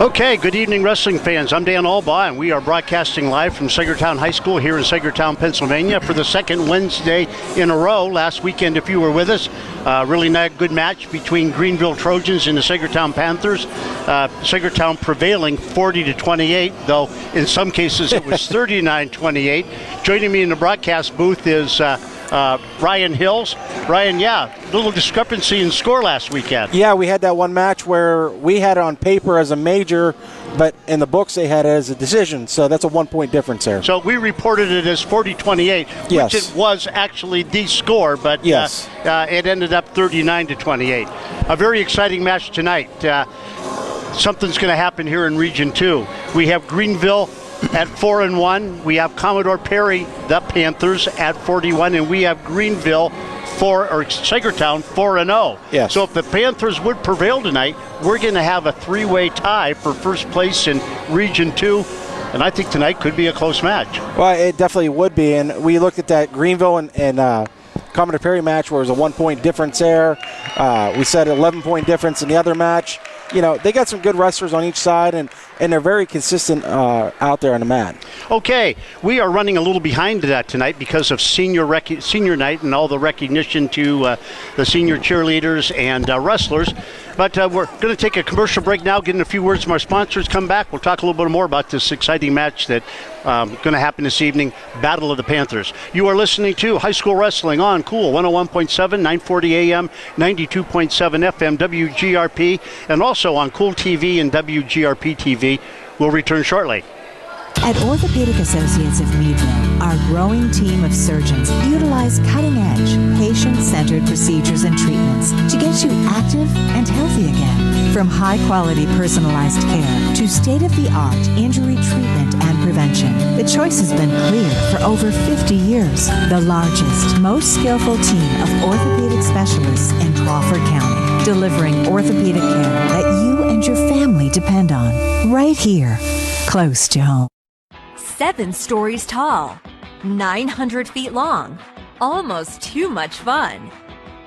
Okay, good evening, wrestling fans. I'm Dan Albaugh, and we are broadcasting live from Saegertown High School here in Saegertown, Pennsylvania for the second Wednesday in a row. Last weekend, if you were with us, really good match between Greenville Trojans and the Saegertown Panthers. Saegertown prevailing 40-28, though in some cases it was 39-28. Joining me in the broadcast booth is Ryan Hills. Ryan, little discrepancy in score last weekend. Yeah, we had that one match where we had it on paper as a major, but in the books they had it as a decision, so that's a 1 point difference there. So we reported it as 40-28, yes, which it was actually the score, but yes, it ended up 39-28. A very exciting match tonight. Something's going to happen here in Region 2. We have Greenville at 4-1. We have Commodore Perry, the Panthers, at 41, and we have Greenville Saegertown 4-0. Yes. So if the Panthers would prevail tonight, we're going to have a three-way tie for first place in Region 2, and I think tonight could be a close match. Well, it definitely would be, and we looked at that Greenville and Commodore Perry match where it was a 1 point difference there. We said 11 point difference in the other match. You know, they got some good wrestlers on each side, and they're very consistent out there on the mat. Okay, we are running a little behind that tonight because of senior night and all the recognition to the senior cheerleaders and wrestlers. But we're going to take a commercial break now, get in a few words from our sponsors, come back. We'll talk a little bit more about this exciting match that's going to happen this evening, Battle of the Panthers. You are listening to High School Wrestling on Cool 101.7, 940 AM, 92.7 FM, WGRP, and also on Cool TV and WGRP TV. We'll return shortly. At Orthopedic Associates of Meadville, our growing team of surgeons utilize cutting-edge, patient-centered procedures and treatments to get you active and healthy again. From high-quality personalized care to state-of-the-art injury treatment and prevention, the choice has been clear for over 50 years. The largest, most skillful team of orthopedic specialists in Crawford County, delivering orthopedic care that you and your family depend on, right here, close to home. 7 stories tall, 900 feet long, almost too much fun.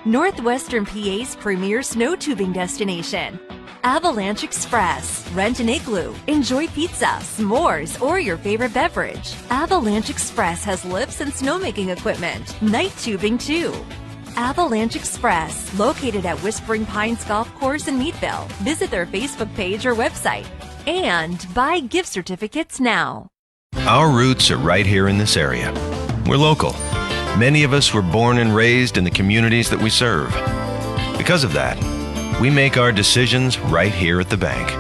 Northwestern PA's premier snow tubing destination. Avalanche Express. Rent an igloo, enjoy pizza, s'mores, or your favorite beverage. Avalanche Express has lifts and snowmaking equipment, night tubing too. Avalanche Express, located at Whispering Pines Golf Course in Meadville. Visit their Facebook page or website and buy gift certificates now. Our roots are right here in this area. We're local. Many of us were born and raised in the communities that we serve. Because of that, we make our decisions right here at the bank.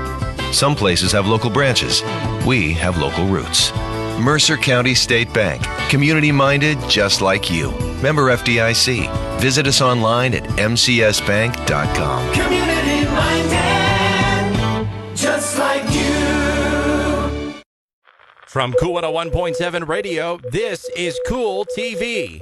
Some places have local branches. We have local roots. Mercer County State Bank. Community-minded just like you. Member FDIC. Visit us online at mcsbank.com. Community-minded just like you. From Cool 101.7 Radio, this is Cool TV.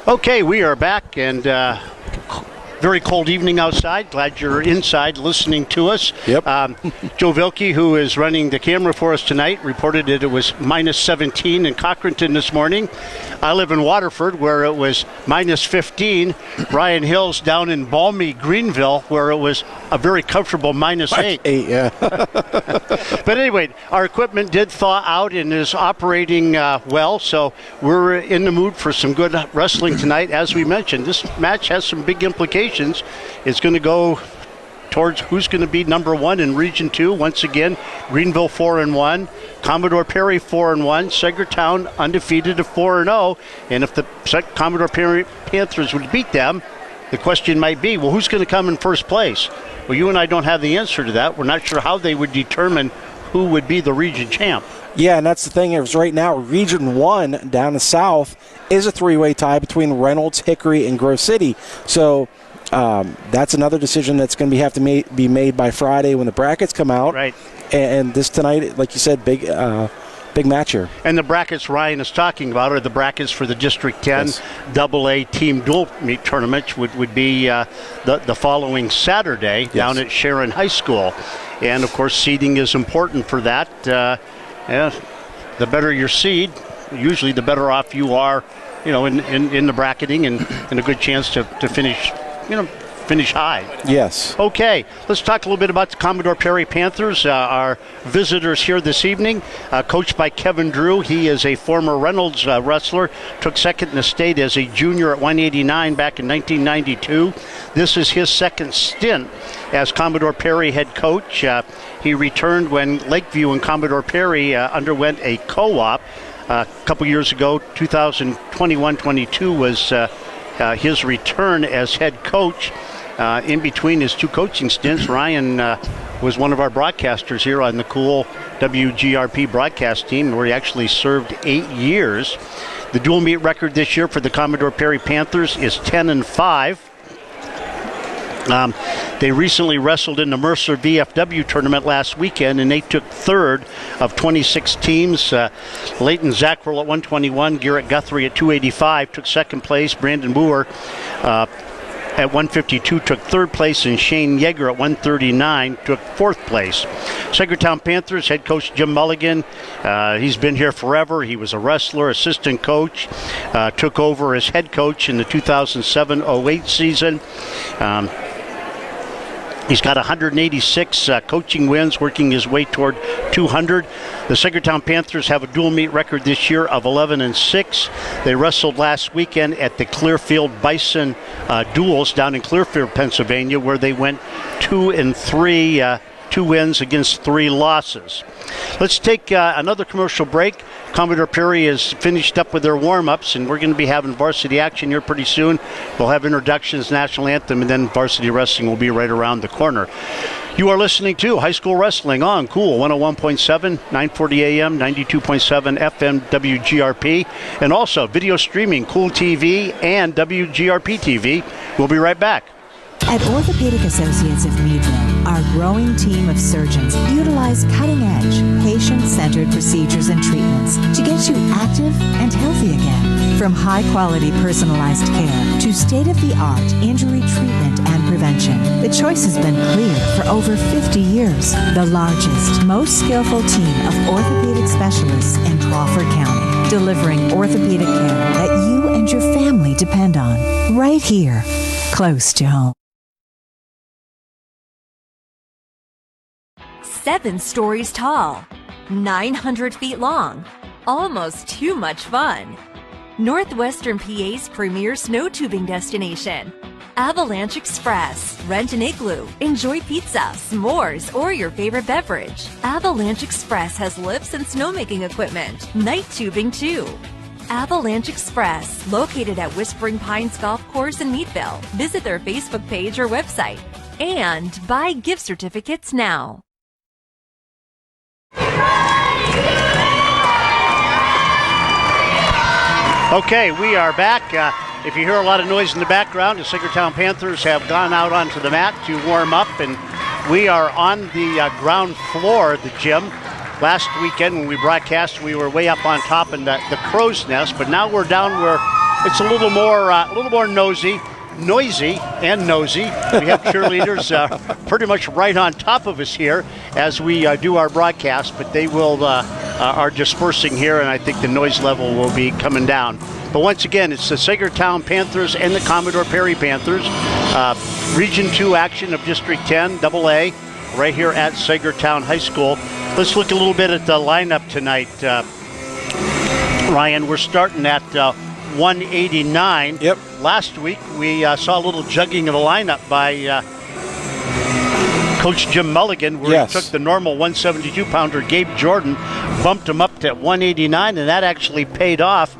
Okay, we are back, and very cold evening outside. Glad you're inside listening to us. Yep. Joe Vilke, who is running the camera for us tonight, reported that it was minus 17 in Cochranton this morning. I live in Waterford, where it was minus 15. Ryan Hill's down in balmy Greenville, where it was a very comfortable minus 8. Yeah. But anyway, our equipment did thaw out and is operating well, so we're in the mood for some good wrestling tonight. As we mentioned, this match has some big implications. It's going to go towards who's going to be number 1 in Region 2. Once again, Greenville 4-1, Commodore Perry 4-1, Saegertown undefeated at 4-0. And if the Commodore Perry Panthers would beat them, the question might be, well, who's going to come in first place? Well, you and I don't have the answer to that. We're not sure how they would determine who would be the region champ. Yeah, and that's the thing is right now, Region 1 down the south is a three-way tie between Reynolds, Hickory, and Grove City. So that's another decision that's going to have to be made by Friday when the brackets come out. Right. And this tonight, like you said, big match here. And the brackets Ryan is talking about are the brackets for the District 10 AA team dual meet tournament, would be the following Saturday down at Sharon High School. And, of course, seeding is important for that. The better your seed, usually the better off you are, in the bracketing and a good chance to finish, finish high. Yes. Okay, let's talk a little bit about the Commodore Perry Panthers, our visitors here this evening, coached by Kevin Drew. He is a former Reynolds wrestler, took second in the state as a junior at 189 back in 1992. This is his second stint as Commodore Perry head coach. He returned when Lakeview and Commodore Perry underwent a co-op a couple years ago. 2021-22 was his return as head coach. In between his two coaching stints, Ryan was one of our broadcasters here on the cool WGRP broadcast team, where he actually served 8 years. The dual meet record this year for the Commodore Perry Panthers is 10-5. They recently wrestled in the Mercer VFW tournament last weekend, and they took third of 26 teams. Leighton Zackrell at 121, Garrett Guthrie at 285 took second place. Brandon Boer at 152 took third place, and Shane Yeager at 139 took fourth place. Saegertown Panthers head coach Jim Mulligan, he's been here forever. He was a wrestler, assistant coach, took over as head coach in the 2007-08 season. He's got 186 coaching wins, working his way toward 200. The Saegertown Panthers have a dual meet record this year of 11-6. They wrestled last weekend at the Clearfield Bison Duels down in Clearfield, Pennsylvania, where they went 2-3, 2 wins against 3 losses. Let's take another commercial break. Commodore Perry is finished up with their warm-ups, and we're going to be having varsity action here pretty soon. We'll have introductions, national anthem, and then varsity wrestling will be right around the corner. You are listening to High School Wrestling on Cool 101.7, 940 AM, 92.7 FM WGRP, and also video streaming Cool TV and WGRP TV. We'll be right back. At Orthopedic Associates of Meadville, our growing team of surgeons utilize cutting-edge, patient-centered procedures and treatments to get you active and healthy again. From high-quality personalized care to state-of-the-art injury treatment and prevention, the choice has been clear for over 50 years. The largest, most skillful team of orthopedic specialists in Crawford County, delivering orthopedic care that you and your family depend on, right here, close to home. 7 stories tall, 900 feet long, almost too much fun. Northwestern PA's premier snow tubing destination. Avalanche Express. Rent an igloo. Enjoy pizza, s'mores, or your favorite beverage. Avalanche Express has lifts and snowmaking equipment. Night tubing too. Avalanche Express, located at Whispering Pines Golf Course in Meadville. Visit their Facebook page or website. And buy gift certificates now. Okay, we are back. If you hear a lot of noise in the background, the Saegertown Panthers have gone out onto the mat to warm up, and we are on the ground floor of the gym. Last weekend when we broadcast, we were way up on top in the crow's nest, but now we're down where it's a little more nosy. noisy and nosy. We have cheerleaders pretty much right on top of us here as we do our broadcast, but they will are dispersing here, and I think the noise level will be coming down. But once again, it's the Saegertown Panthers and the Commodore Perry Panthers. Region 2 action of District 10, AA, right here at Saegertown High School. Let's look a little bit at the lineup tonight. Ryan, we're starting at 189. Yep. Last week, we saw a little jugging of the lineup by Coach Jim Mulligan, where he took the normal 172-pounder Gabe Jordan, bumped him up to 189, and that actually paid off.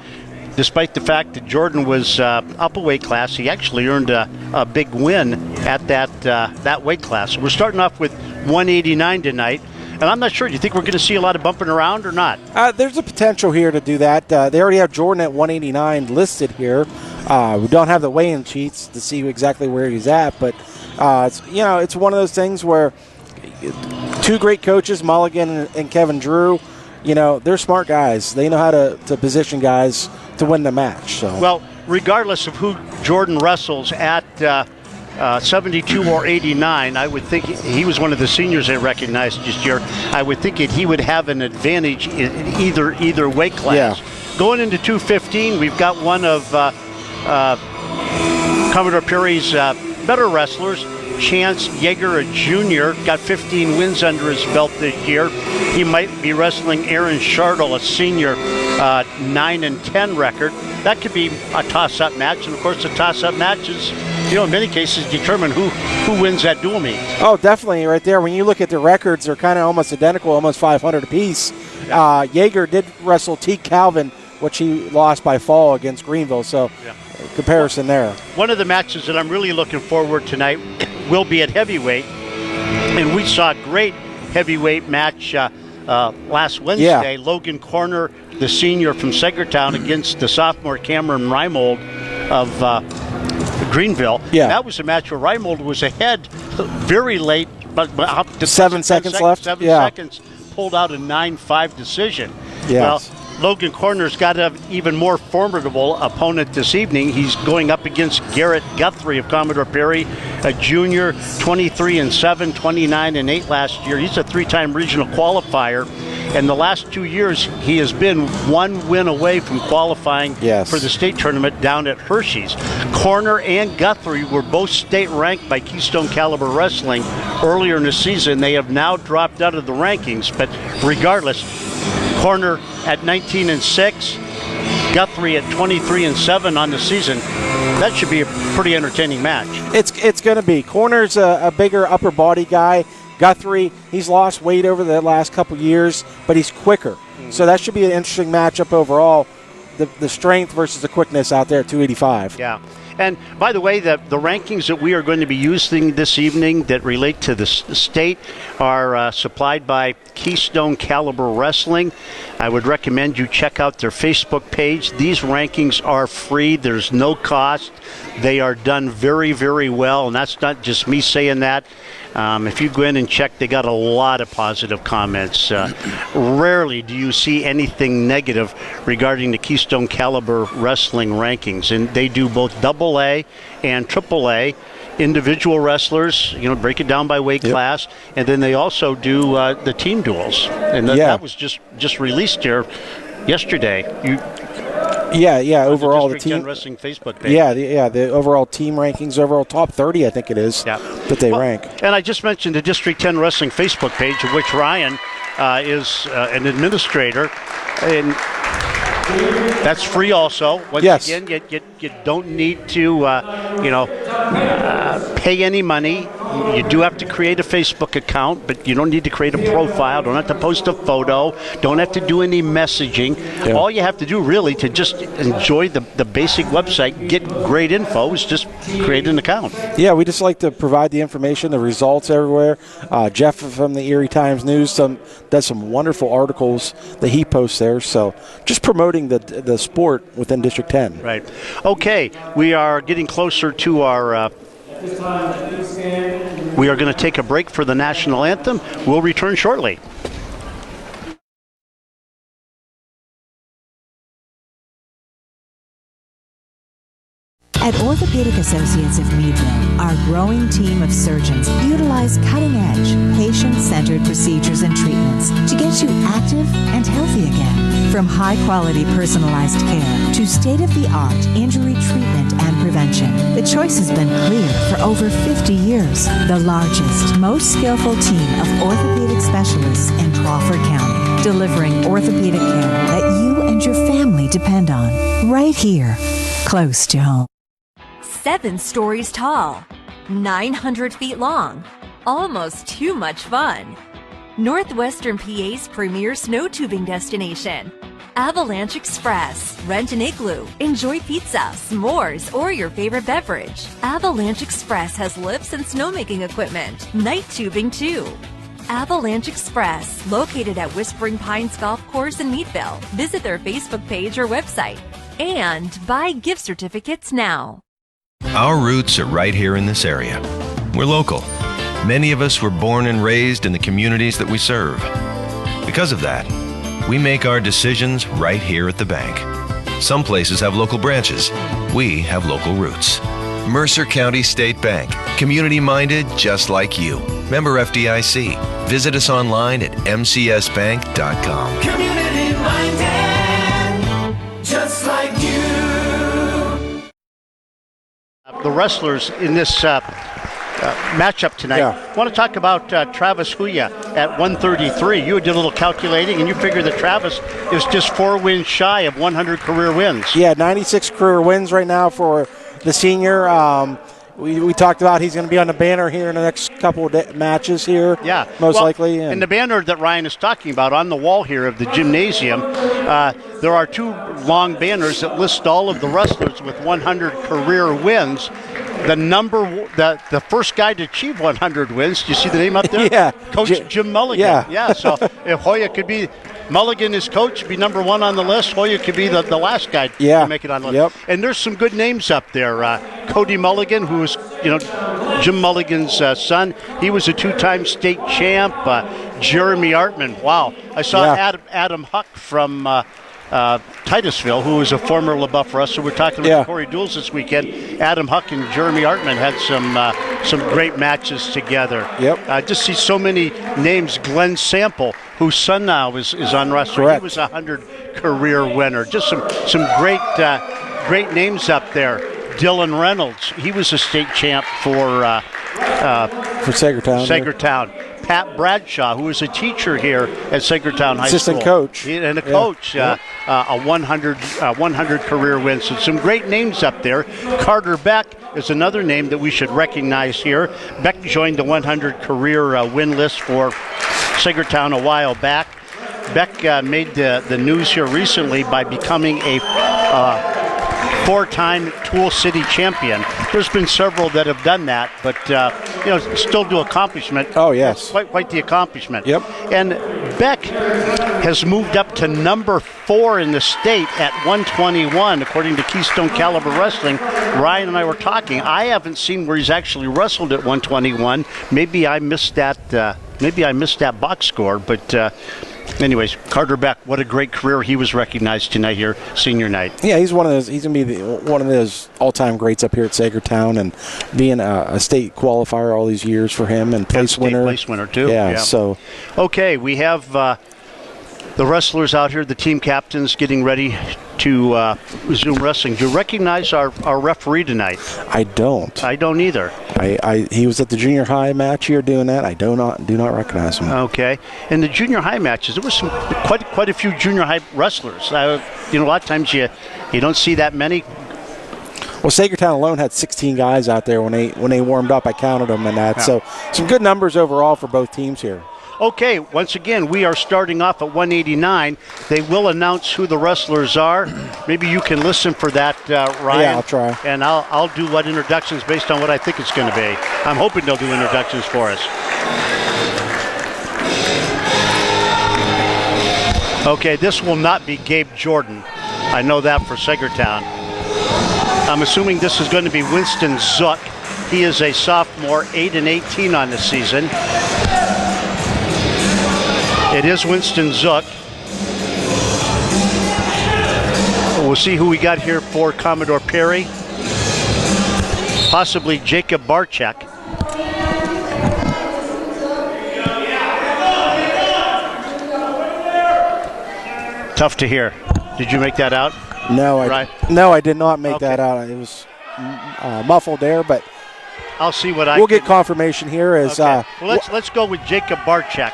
Despite the fact that Jordan was up a weight class, he actually earned a big win at that weight class. We're starting off with 189 tonight, and I'm not sure. Do you think we're going to see a lot of bumping around or not? There's a potential here to do that. They already have Jordan at 189 listed here. We don't have the weigh-in sheets to see exactly where he's at, but it's one of those things where two great coaches, Mulligan and Kevin Drew, they're smart guys. They know how to position guys to win the match. So, well, regardless of who Jordan wrestles at 72 or 89, I would think he was one of the seniors they recognized this year. I would think he would have an advantage in either weight class. Yeah. Going into 215, we've got one of Commodore Perry's better wrestlers, Chance Yeager, a junior, got 15 wins under his belt this year. He might be wrestling Aaron Shardle, a senior, 9-10 record. That could be a toss-up match, and of course the toss-up matches, in many cases determine who wins that dual meet. Oh, definitely, right there. When you look at the records, they're kind of almost identical, almost 500 apiece. Yeager did wrestle T. Calvin, which he lost by fall against Greenville, so comparison there. One of the matches that I'm really looking forward tonight will be at heavyweight, and we saw a great heavyweight match last Wednesday. Yeah. Logan Corner, the senior from Saegertown, against the sophomore Cameron Reimold of Greenville. Yeah. That was a match where Reimold was ahead very late, but up to 7 seconds left. 7 Yeah. seconds, pulled out a 9-5 decision. Yes. Well, Logan Corner's got an even more formidable opponent this evening. He's going up against Garrett Guthrie of Commodore Perry, a junior, 23-7, 29-8 last year. He's a 3-time regional qualifier. And the last 2 years, he has been one win away from qualifying for the state tournament down at Hershey's. Corner and Guthrie were both state ranked by Keystone Caliber Wrestling earlier in the season. They have now dropped out of the rankings, but regardless, Corner at 19-6, Guthrie at 23-7 on the season. That should be a pretty entertaining match. It's going to be. Corner's a bigger upper body guy. Guthrie, he's lost weight over the last couple years, but he's quicker. Mm-hmm. So that should be an interesting matchup overall. The strength versus the quickness out there at 285. Yeah. And by the way, the rankings that we are going to be using this evening that relate to the state are supplied by Keystone Caliber Wrestling. I would recommend you check out their Facebook page. These rankings are free. There's no cost. They are done very, very well, and that's not just me saying that. If you go in and check, they got a lot of positive comments. Rarely do you see anything negative regarding the Keystone Caliber Wrestling rankings, and they do both AA and AAA. Individual wrestlers, break it down by weight class, and then they also do the team duels, and that was just released here yesterday. Overall the team Wrestling Facebook page. The overall team rankings, overall top 30, I think it is that they rank. And I just mentioned the District 10 Wrestling Facebook page, of which Ryan is an administrator, and that's free also. Once again, you don't need to pay any money. You do have to create a Facebook account, but you don't need to create a profile. Don't have to post a photo. Don't have to do any messaging. Yeah. All you have to do really to just enjoy the basic website, get great info, is just create an account. Yeah, we just like to provide the information, the results everywhere. Jeff from the Erie Times News does some wonderful articles that he posts there. So just promoting the sport within District 10. Right. Okay, we are getting closer to our... we are going to take a break for the national anthem. We'll return shortly. At Orthopedic Associates of Meadville, our growing team of surgeons utilize cutting-edge, patient-centered procedures and treatments to get you active and healthy again. From high-quality personalized care to state-of-the-art injury treatment and prevention, the choice has been clear for over 50 years. The largest, most skillful team of orthopedic specialists in Crawford County, delivering orthopedic care that you and your family depend on, right here, close to home. 7 stories tall, 900 feet long, almost too much fun. Northwestern PA's premier snow tubing destination. Avalanche Express. Rent an igloo. Enjoy pizza, s'mores, or your favorite beverage. Avalanche Express has lifts and snowmaking equipment. Night tubing too. Avalanche Express, located at Whispering Pines Golf Course in Meadville. Visit their Facebook page or website. And buy gift certificates now. Our roots are right here in this area. We're local. Many of us were born and raised in the communities that we serve. Because of that, we make our decisions right here at the bank. Some places have local branches. We have local roots. Mercer County State Bank. Community-minded just like you. Member FDIC. Visit us online at mcsbank.com. Community-minded, just like you. The wrestlers in this matchup tonight. Yeah. I want to talk about Travis Huya at 133. You did a little calculating, and you figure that Travis is just 4 wins shy of 100 career wins. Yeah, 96 career wins right now for the senior. We talked about he's going to be on the banner here in the next couple of matches here. Yeah. Most likely. And the banner that Ryan is talking about on the wall here of the gymnasium, there are 2 long banners that list all of the wrestlers with 100 career wins. The first guy to achieve 100 wins, do you see the name up there? Yeah. Coach Jim Mulligan. Yeah, so if Hoya could be, Mulligan is coach, be number 1 on the list. Hoya could be the last guy to make it on the list. Yep. And there's some good names up there. Cody Mulligan, who is, Jim Mulligan's son. He was a 2-time state champ. Jeremy Artman. Wow. I saw Adam Huck from Titusville, who is a former LaBeouf wrestler. We're talking about Corey Duels this weekend. Adam Huck and Jeremy Artman had some great matches together. Yep. Just see so many names. Glenn Sample, whose son now is on wrestling. Correct. He was a 100 career winner. Just some great names up there. Dylan Reynolds, he was a state champ for Saegertown. Saegertown. Pat Bradshaw, who was a teacher here at Saegertown High Assistant School. coach. And a coach, a 100 career wins. So some great names up there. Carter Beck is another name that we should recognize here. Beck joined the 100 career win list for Saegertown a while back. Beck made the news here recently by becoming a 4-time Tool City champion. There's been several that have done that, but still do accomplishment. Oh yes, quite the accomplishment. Yep. And Beck has moved up to number 4 in the state at 121, according to Keystone Caliber Wrestling. Ryan and I were talking. I haven't seen where he's actually wrestled at 121. Maybe I missed that. Box score, but. Anyways, Carter Beck, what a great career. He was recognized tonight here, senior night. Yeah, he's one of those. He's gonna be one of those all-time greats up here at Saegertown, and being a state qualifier all these years for him, and place winner too. Yeah. So, okay, we have the wrestlers out here, the team captains getting ready to resume wrestling. Do you recognize our referee tonight? I don't. I don't either. He was at the junior high match here doing that. I do not recognize him. Okay. In the junior high matches, there was quite a few junior high wrestlers. A lot of times you don't see that many. Well, Saegertown alone had 16 guys out there when they warmed up. I counted them and that. Yeah. So some good numbers overall for both teams here. Okay, once again, we are starting off at 189. They will announce who the wrestlers are. Maybe you can listen for that, Ryan. Yeah, I'll try. And I'll do what introductions based on what I think it's going to be. I'm hoping they'll do introductions for us. Okay, this will not be Gabe Jordan. I know that for Saegertown. I'm assuming this is going to be Winston Zook. He is a sophomore, 8-18 on the season. It is Winston Zook. We'll see who we got here for Commodore Perry. possibly Jacob Barczyk. Tough to hear. Did you make that out? No, I did not make that out. It was muffled there, but I'll see what we'll get confirmation here. As well, let's go with Jacob Barczyk.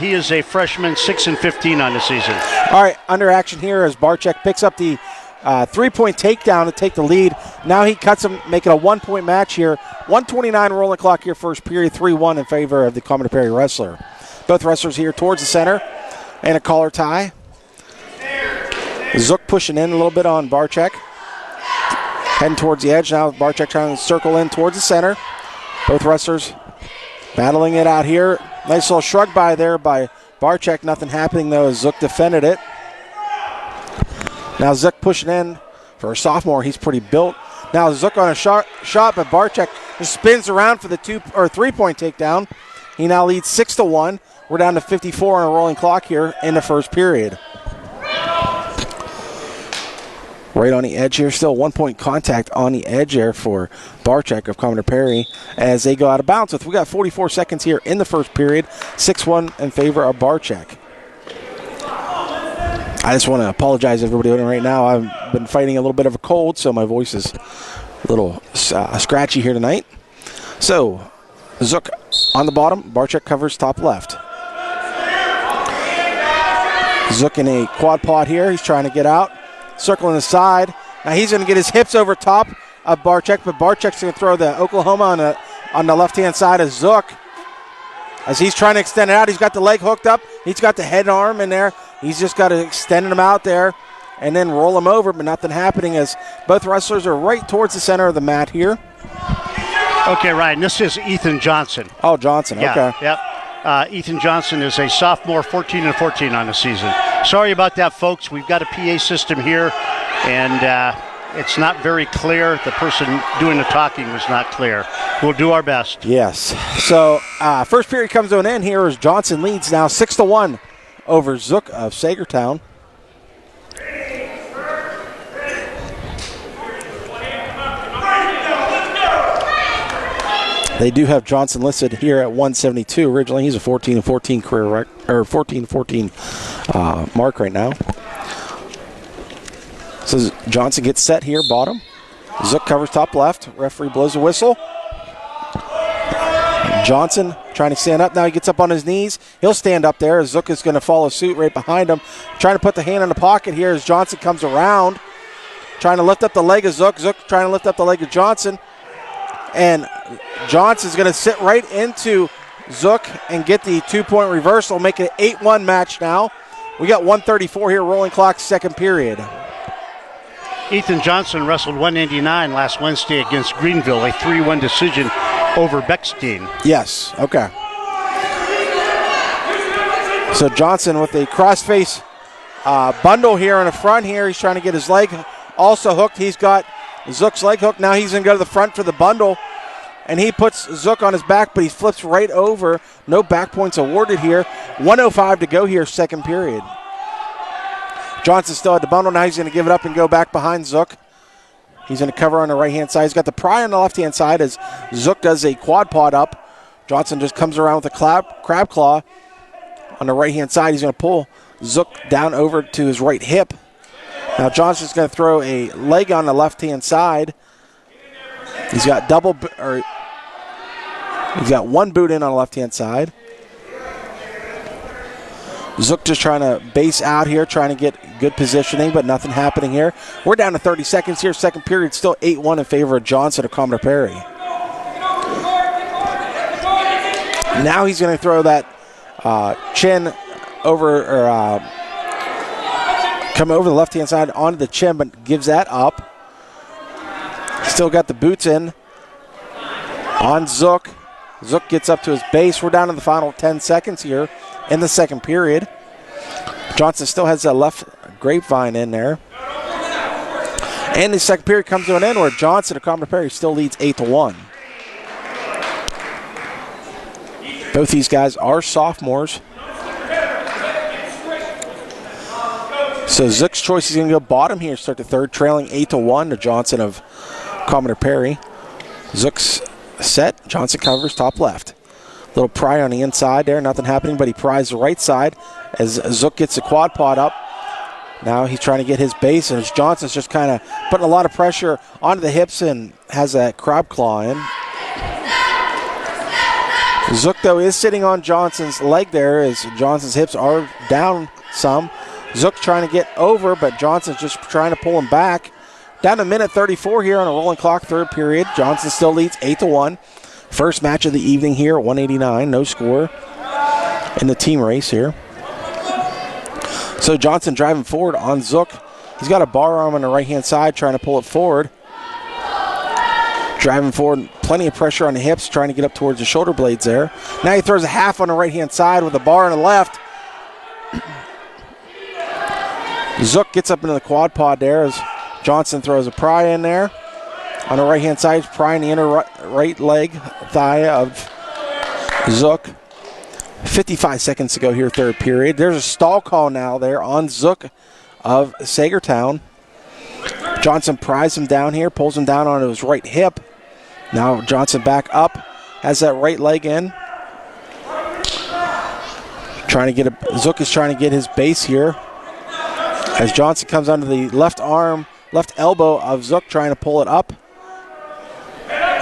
He is a freshman, 6-15 on the season. All right, under action here as Barczyk picks up the 3-point takedown to take the lead. Now he cuts him, make it a 1-point match here. 1:29 rolling clock here, first period, 3-1 in favor of the Commodore Perry wrestler. Both wrestlers here towards the center, and a collar tie. Zook pushing in a little bit on Barczyk. Heading towards the edge now. Barczyk trying to circle in towards the center. Both wrestlers battling it out here. Nice little shrug by there by Barczyk. Nothing happening though as Zook defended it. Now Zook pushing in for a sophomore. He's pretty built. Now Zook on a shot, but Barczyk just spins around for the 3-point takedown. He now leads 6-1. We're down to 54 on a rolling clock here in the first period. Right on the edge here, still 1-point contact on the edge there for Barczyk of Commodore Perry as they go out of bounds. We got 44 seconds here in the first period, 6-1 in favor of Barczyk. I just want to apologize to everybody right now. I've been fighting a little bit of a cold, so my voice is a little scratchy here tonight. So, Zook on the bottom, Barczyk covers top left. Zook in a quad pod here, he's trying to get out. Circling the side. Now he's going to get his hips over top of Barczyk, but Barczyk's going to throw the Oklahoma on the left-hand side of Zook. As he's trying to extend it out, he's got the leg hooked up. He's got the head and arm in there. He's just got to extend him out there and then roll him over, but nothing happening as both wrestlers are right towards the center of the mat here. Okay, Ryan, this is Ethan Johnson. Oh, Johnson, okay. Yep. Ethan Johnson is a sophomore, 14-14 on the season. Sorry about that, folks. We've got a PA system here, and it's not very clear. The person doing the talking was not clear. We'll do our best. Yes. So first period comes to an end here as Johnson leads now 6-1 over Zook of Saegertown. They do have Johnson listed here at 172 originally. He's a 14-14 career or 14-14 mark right now. So Johnson gets set here, bottom. Zook covers top left. Referee blows a whistle. Johnson trying to stand up. Now he gets up on his knees. He'll stand up there as Zook is going to follow suit right behind him. Trying to put the hand in the pocket here as Johnson comes around. Trying to lift up the leg of Zook. Zook trying to lift up the leg of Johnson. And Johnson's going to sit right into Zook and get the 2-point reversal, make it an 8-1 match now. We got 1:34 here, rolling clock, second period. Ethan Johnson wrestled 189 last Wednesday against Greenville, a 3-1 decision over Beckstein. Yes, okay. So Johnson with a crossface bundle here in the front here. He's trying to get his leg also hooked. He's got Zook's leg hooked. Now he's going to go to the front for the bundle. And he puts Zook on his back, but he flips right over. No back points awarded here. 1:05 to go here, second period. Johnson still at the bundle. Now he's going to give it up and go back behind Zook. He's going to cover on the right-hand side. He's got the pry on the left-hand side as Zook does a quad pod up. Johnson just comes around with a crab claw on the right-hand side. He's going to pull Zook down over to his right hip. Now Johnson's going to throw a leg on the left-hand side. He's got he's got one boot in on the left-hand side. Zook just trying to base out here, trying to get good positioning, but nothing happening here. We're down to 30 seconds here. Second period, still 8-1 in favor of Johnson of Commodore Perry. Now he's going to throw that chin over, or come over the left-hand side onto the chin, but gives that up. Still got the boots in on Zook. Zook gets up to his base. We're down to the final 10 seconds here in the second period. Johnson still has that left grapevine in there. And the second period comes to an end where Johnson of Commodore Perry still leads 8-1. Both these guys are sophomores. So Zook's choice is going to go bottom here, start the third, trailing 8-1 to Johnson of Commodore Perry. Zook's set. Johnson covers top left. Little pry on the inside there. Nothing happening, but he pries the right side as Zook gets the quad pod up. Now he's trying to get his base, and Johnson's just kind of putting a lot of pressure onto the hips and has that crab claw in. Zook, though, is sitting on Johnson's leg there as Johnson's hips are down some. Zook trying to get over, but Johnson's just trying to pull him back. Down to minute 34 here on a rolling clock, third period. Johnson still leads 8-1. First match of the evening here, 189, no score in the team race here. So Johnson driving forward on Zook. He's got a bar arm on the right-hand side trying to pull it forward. Driving forward, plenty of pressure on the hips, trying to get up towards the shoulder blades there. Now he throws a half on the right-hand side with a bar on the left. Zook gets up into the quad pod there as Johnson throws a pry in there. On the right-hand side, he's prying the inner right leg, thigh of Zook. 55 seconds to go here, third period. There's a stall call now there on Zook of Saegertown. Johnson pries him down here, pulls him down onto his right hip. Now Johnson back up, has that right leg in. Zook is trying to get his base here. As Johnson comes under the left arm, left elbow of Zook, trying to pull it up.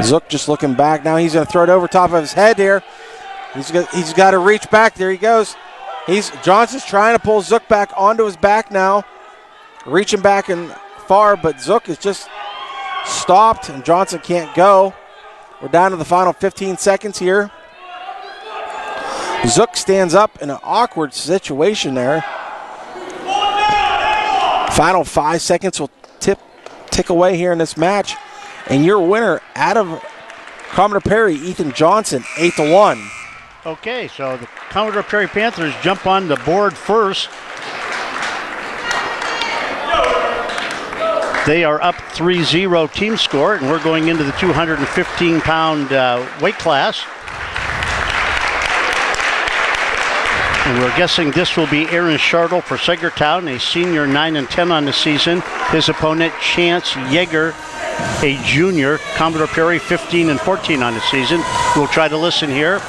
Zook just looking back. Now he's going to throw it over top of his head here. He's got to reach back. There he goes. Johnson's trying to pull Zook back onto his back now. Reaching back and far, but Zook is just stopped and Johnson can't go. We're down to the final 15 seconds here. Zook stands up in an awkward situation there. Final 5 seconds will tick away here in this match. And your winner, out of Commodore Perry, Ethan Johnson, 8-1. Okay, so the Commodore Perry Panthers jump on the board first. They are up 3-0 team score, and we're going into the 215-pound weight class. And we're guessing this will be Aaron Schartle for Saegertown, a senior, 9-10 on the season. His opponent, Chance Yeager, a junior. Commodore Perry, 15-14 on the season. We'll try to listen here.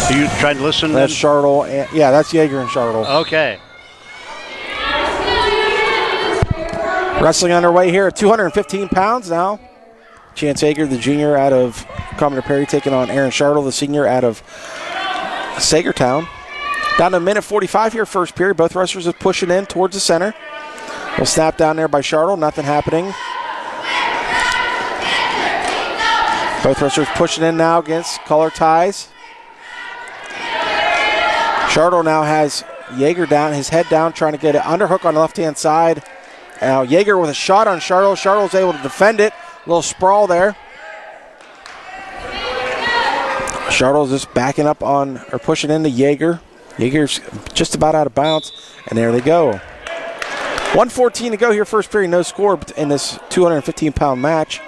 Are you trying to listen? That's Schartle. Yeah, that's Yeager and Schartle. Okay. Wrestling underway here at 215 pounds now. Chance Yeager, the junior out of Commodore Perry, taking on Aaron Schartle, the senior out of Saegertown. Down to a minute 45 here, first period. Both wrestlers are pushing in towards the center. We'll snap down there by Schartle. Nothing happening. Both wrestlers pushing in now against color ties. Schartle now has Yeager down, his head down, trying to get an underhook on the left-hand side. Now Yeager with a shot on Schartle. Schartle's able to defend it. A little sprawl there. Schartle's just backing up on, or pushing into Yeager. Yeager's just about out of bounds, and there they go. 1:14 to go here, first period, no score in this 215-pound match.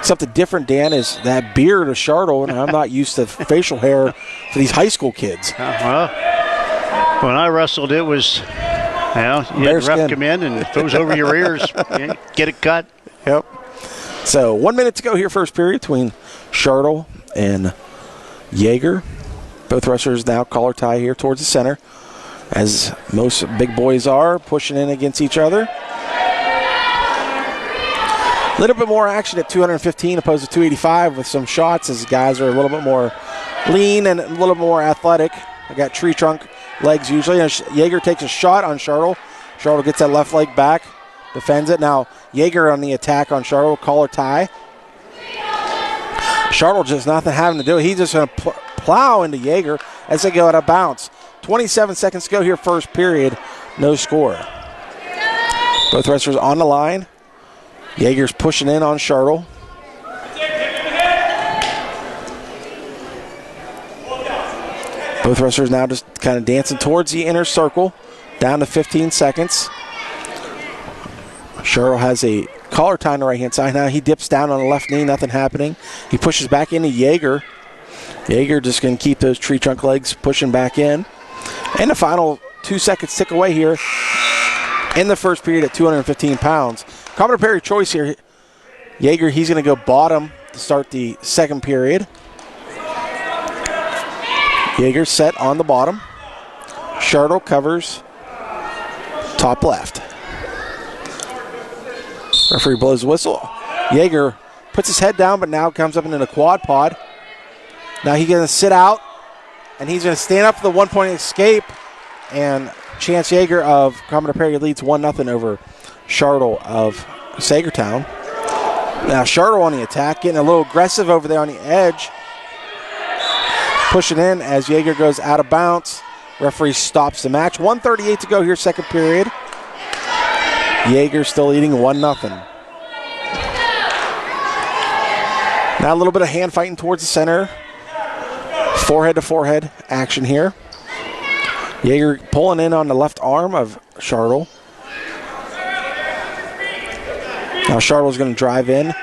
Something different, Dan, is that beard of Schartle, and I'm not used to facial hair for these high school kids. Well, when I wrestled, it was, you had the ref come in and it goes over your ears, get it cut. Yep. So 1 minute to go here, first period, between Schartle and Yeager. Both wrestlers now collar tie here towards the center, as most big boys are, pushing in against each other. A little bit more action at 215 opposed to 285 with some shots, as guys are a little bit more lean and a little bit more athletic. They got tree trunk legs usually. And Yeager takes a shot on Schartle. Schartle gets that left leg back, defends it. Now Yeager on the attack on Schartle, collar tie. Schartle just nothing having to do. He's just going to plow into Yeager as they go out of bounds. 27 seconds to go here, first period. No score. Both wrestlers on the line. Yeager's pushing in on Schartle. Both wrestlers now just kind of dancing towards the inner circle. Down to 15 seconds. Schartle has a collar tie on the right-hand side. Now he dips down on the left knee, nothing happening. He pushes back into Yeager. Yeager just going to keep those tree trunk legs pushing back in. And the final 2 seconds tick away here in the first period at 215 pounds. Commodore Perry choice here. Jaeger, he's going to go bottom to start the second period. Jaeger set on the bottom. Shartle covers top left. Referee blows the whistle. Jaeger puts his head down, but now comes up into the quad pod. Now he's going to sit out, and he's going to stand up for the one-point escape. And Chance Jaeger of Commodore Perry leads 1-0 over Shartle of Saegertown. Now Shartle on the attack, getting a little aggressive over there on the edge. Pushing in as Jaeger goes out of bounds. Referee stops the match. 1:38 to go here, second period. Jaeger still leading 1-0. Now a little bit of hand fighting towards the center. Forehead to forehead action here. Jaeger pulling in on the left arm of Shartle. Now Shartle's going to drive in.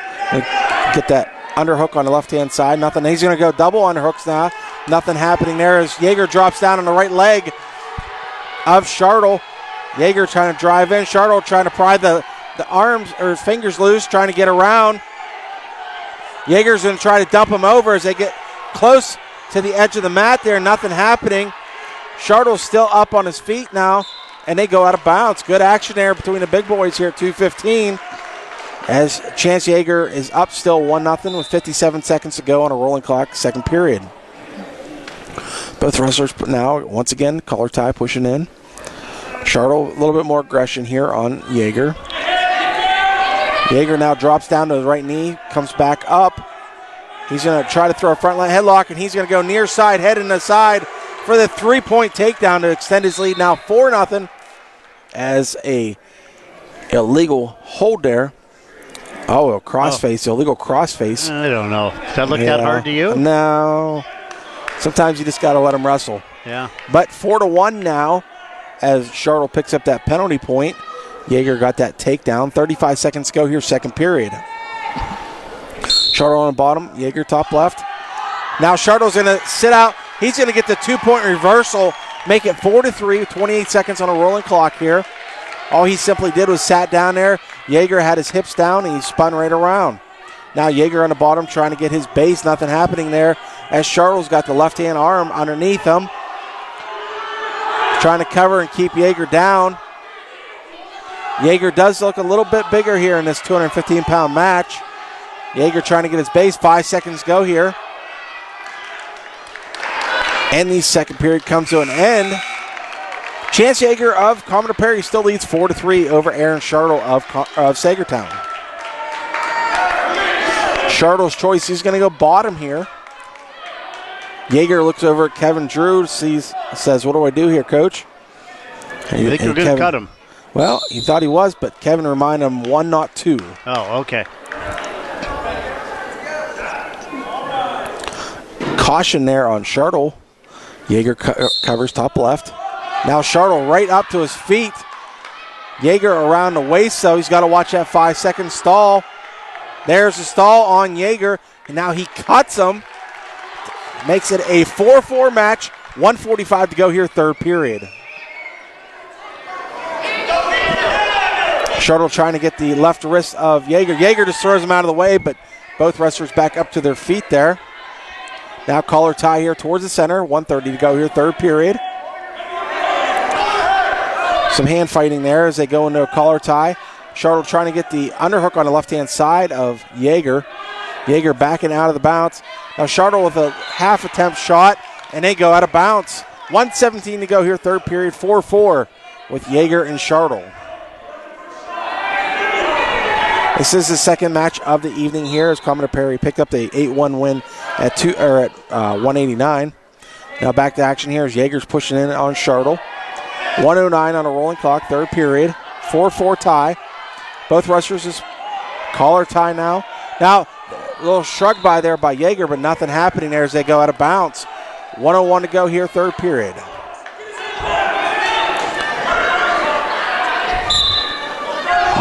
Get that underhook on the left-hand side. Nothing. He's going to go double underhooks now. Nothing happening there as Jaeger drops down on the right leg of Shartle. Jaeger trying to drive in. Shartle trying to pry the arms or fingers loose, trying to get around. Jaeger's going to try to dump him over as they get close to the edge of the mat there. Nothing happening. Shartle's still up on his feet now, and they go out of bounds. Good action there between the big boys here at 2:15 as Chance Jaeger is up still 1-0 with 57 seconds to go on a rolling clock, second period. Both wrestlers now, once again, collar tie pushing in. Shartle, a little bit more aggression here on Jaeger. Jaeger now drops down to the right knee, comes back up. He's going to try to throw a front line headlock, and he's going to go near side, head in the side for the three-point takedown to extend his lead now 4-0 as a illegal hold there. Oh, a crossface, illegal crossface. I don't know. Does that look that hard to you? No. Sometimes you just got to let him wrestle. Yeah. But 4-1 now as Shartle picks up that penalty point. Jaeger got that takedown. 35 seconds to go here, second period. Shartle on the bottom, Jaeger top left. Now Shartle's going to sit out. He's going to get the two-point reversal, make it 4-3 with 28 seconds on a rolling clock here. All he simply did was sat down there. Jaeger had his hips down, and he spun right around. Now Jaeger on the bottom trying to get his base. Nothing happening there as Shartle's got the left-hand arm underneath him. Trying to cover and keep Jaeger down. Jaeger does look a little bit bigger here in this 215-pound match. Jaeger trying to get his base. 5 seconds go here. And the second period comes to an end. Chance Jaeger of Commodore Perry still leads 4-3 over Aaron Shartle of Saegertown. Shartle's choice, he's going to go bottom here. Jaeger looks over at Kevin Drew, says, what do I do here, coach? You think you're going to cut him? Well, he thought he was, but Kevin reminded him 1, not 2. Oh, okay. Caution there on Shartle. Jaeger covers top left. Now Shartle right up to his feet. Jaeger around the waist, so he's got to watch that 5-second stall. There's the stall on Jaeger, and now he cuts him. Makes it a 4-4 match. 1:45 to go here, third period. Shartle trying to get the left wrist of Jaeger. Jaeger just throws him out of the way, but both wrestlers back up to their feet there. Now collar tie here towards the center. 1:30 to go here, third period. Some hand fighting there as they go into a collar tie. Shartle trying to get the underhook on the left-hand side of Jaeger. Jaeger backing out of the bounce. Now Shartle with a half attempt shot, and they go out of bounds. 1:17 to go here, third period, 4-4 with Jaeger and Shartle. This is the second match of the evening here as Commodore Perry picked up the 8-1 win at 189. Now back to action here as Jaeger's pushing in on Shartle. 1:09 on a rolling clock, third period, 4-4 tie. Both wrestlers is collar tie now. Now, a little shrug by there by Jaeger, but nothing happening there as they go out of bounds. 1:01 to go here, third period.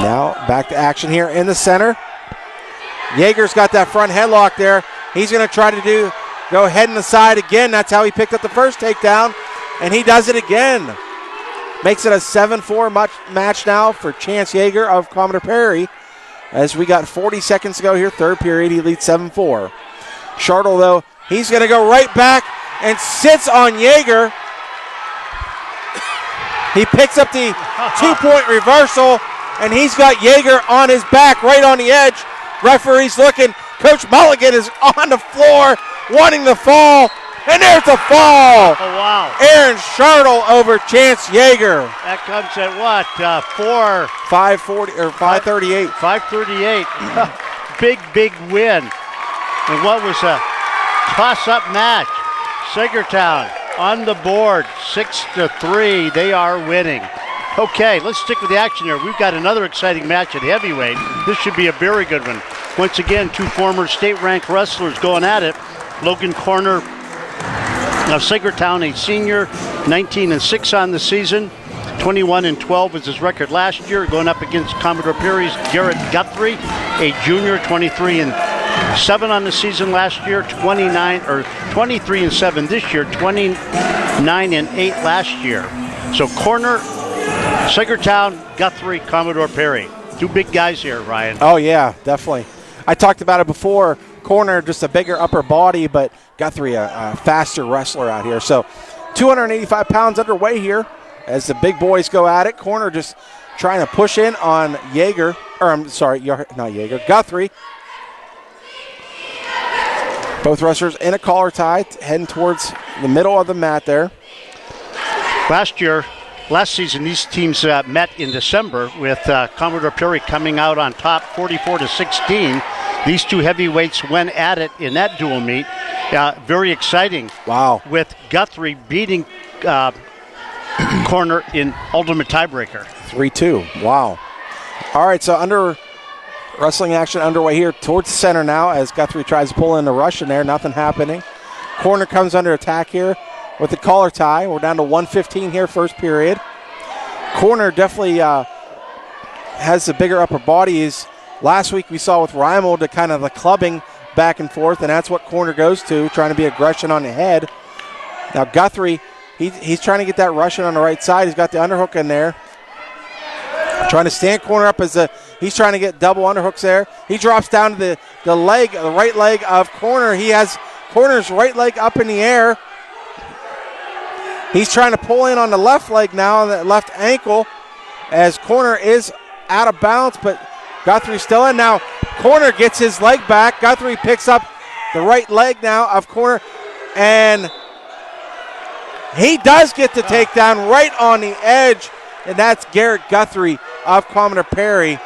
Now, back to action here in the center. Jaeger's got that front headlock there. He's going to try to go head in the side again. That's how he picked up the first takedown, and he does it again. Makes it a 7-4 match now for Chance Jaeger of Commodore Perry. as we got 40 seconds to go here. Third period, he leads 7-4. Shartle, though, he's going to go right back and sits on Yeager. He picks up the 2-point reversal, and he's got Yeager on his back right on the edge. Referee's looking. Coach Mulligan is on the floor wanting the fall, and there's the fall. Oh, wow. Aaron Shartle over Chance Yeager. That comes at what? 5:40 or 5:38. 5:38. Big win. And what was a toss-up match? Saegertown on the board, 6-3. They are winning. Okay, let's stick with the action here. We've got another exciting match at heavyweight. This should be a very good one. Once again, two former state-ranked wrestlers going at it. Logan Corner of Saegertown, a senior, 19-6 on the season. 21-12 was his record last year, going up against Commodore Perry's Garrett Guthrie, a junior, 23-7 on the season last year, 23-7 this year, 29-8 last year. So Corner, Saegertown, Guthrie, Commodore Perry. Two big guys here, Ryan. Oh, yeah, definitely. I talked about it before. Corner, just a bigger upper body, but Guthrie, a faster wrestler out here. So 285 pounds underway here as the big boys go at it. Corner just trying to push in on Yeager, or I'm sorry, not Yeager, Guthrie. Both wrestlers in a collar tie, heading towards the middle of the mat there. Last season, these teams met in December with Commodore Perry coming out on top 44-16. These two heavyweights went at it in that dual meet. Very exciting. Wow. With Guthrie beating Corner in ultimate tiebreaker. 3-2. Wow. All right, so wrestling action underway here towards the center now as Guthrie tries to pull in the rush in there. Nothing happening. Corner comes under attack here with the collar tie. We're down to 1:15 here, first period. Corner definitely has the bigger upper body. Last week we saw with Reimold the kind of the clubbing back and forth, and that's what Corner goes to, trying to be aggression on the head. Now Guthrie, he's trying to get that Russian on the right side. He's got the underhook in there. Trying to stand Corner up as he's trying to get double underhooks there. He drops down to the right leg of Corner. He has Corner's right leg up in the air. He's trying to pull in on the left leg now, on the left ankle, as Corner is out of bounds, but Guthrie's still in. Now Corner gets his leg back. Guthrie picks up the right leg now of Corner, and he does get the takedown right on the edge, and that's Garrett Guthrie of Commodore Perry,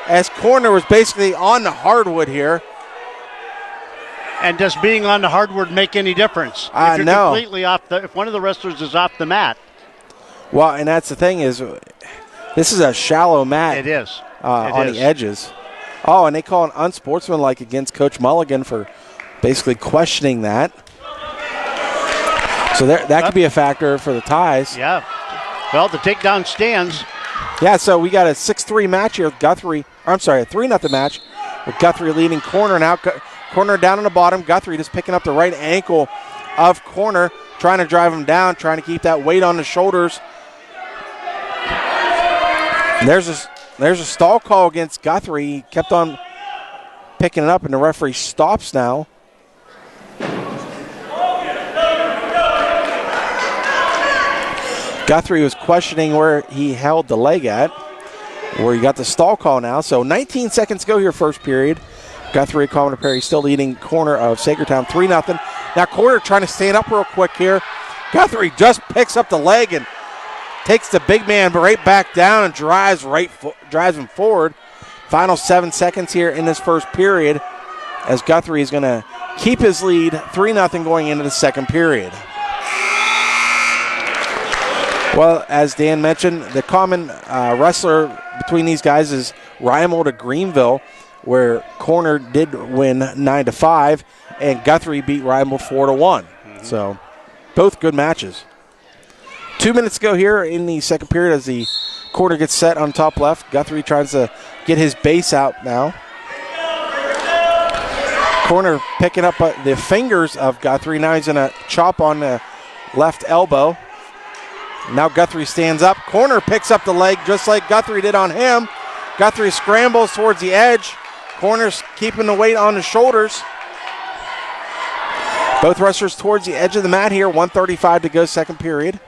as Corner was basically on the hardwood here. And does being on the hardwood make any difference? If you're no. Completely if one of the wrestlers is off the mat. Well, and that's the thing is, this is a shallow mat. It is. On the edges. Oh, and they call it unsportsmanlike against Coach Mulligan for basically questioning that. So that could be a factor for the ties. Yeah. Well, the takedown stands. Yeah, so we got a 6-3 match here with Guthrie. A 3-0 match with Guthrie leading Corner now. Corner down on the bottom. Guthrie just picking up the right ankle of Corner, trying to drive him down, trying to keep that weight on the shoulders. And there's a stall call against Guthrie. He kept on picking it up, and the referee stops now. Guthrie was questioning where he held the leg at, where he got the stall call now. So 19 seconds to go here, first period. Guthrie, Commodore Perry still leading Corner of Saegertown 3-0. Now Corner trying to stand up real quick here. Guthrie just picks up the leg and takes the big man right back down and drives him forward. Final 7 seconds here in this first period, as Guthrie is going to keep his lead 3-0 going into the second period. Well, as Dan mentioned, the common wrestler between these guys is Reimold of Greenville, where Corner did win 9-5, and Guthrie beat Reimold 4-1. So, both good matches. 2 minutes to go here in the second period as the Corner gets set on top left. Guthrie tries to get his base out now. Corner picking up the fingers of Guthrie. Now he's going to chop on the left elbow. Now Guthrie stands up. Corner picks up the leg just like Guthrie did on him. Guthrie scrambles towards the edge. Corner's keeping the weight on his shoulders. Both wrestlers towards the edge of the mat here. 1:35 to go, second period.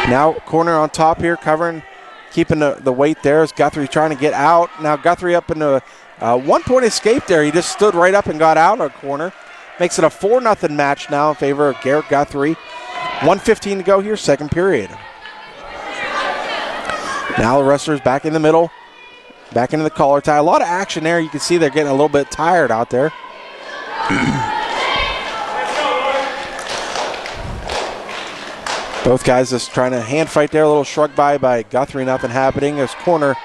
Now Corner on top here, covering, keeping the weight there as Guthrie trying to get out. Now Guthrie up into a 1-point escape there. He just stood right up and got out of Corner. Makes it a 4-0 match now in favor of Garrett Guthrie. 1:15 to go here, second period. Now the wrestlers back in the middle, back into the collar tie. A lot of action there. You can see they're getting a little bit tired out there. Both guys just trying to hand fight there. A little shrug by Guthrie. Nothing happening. As Corner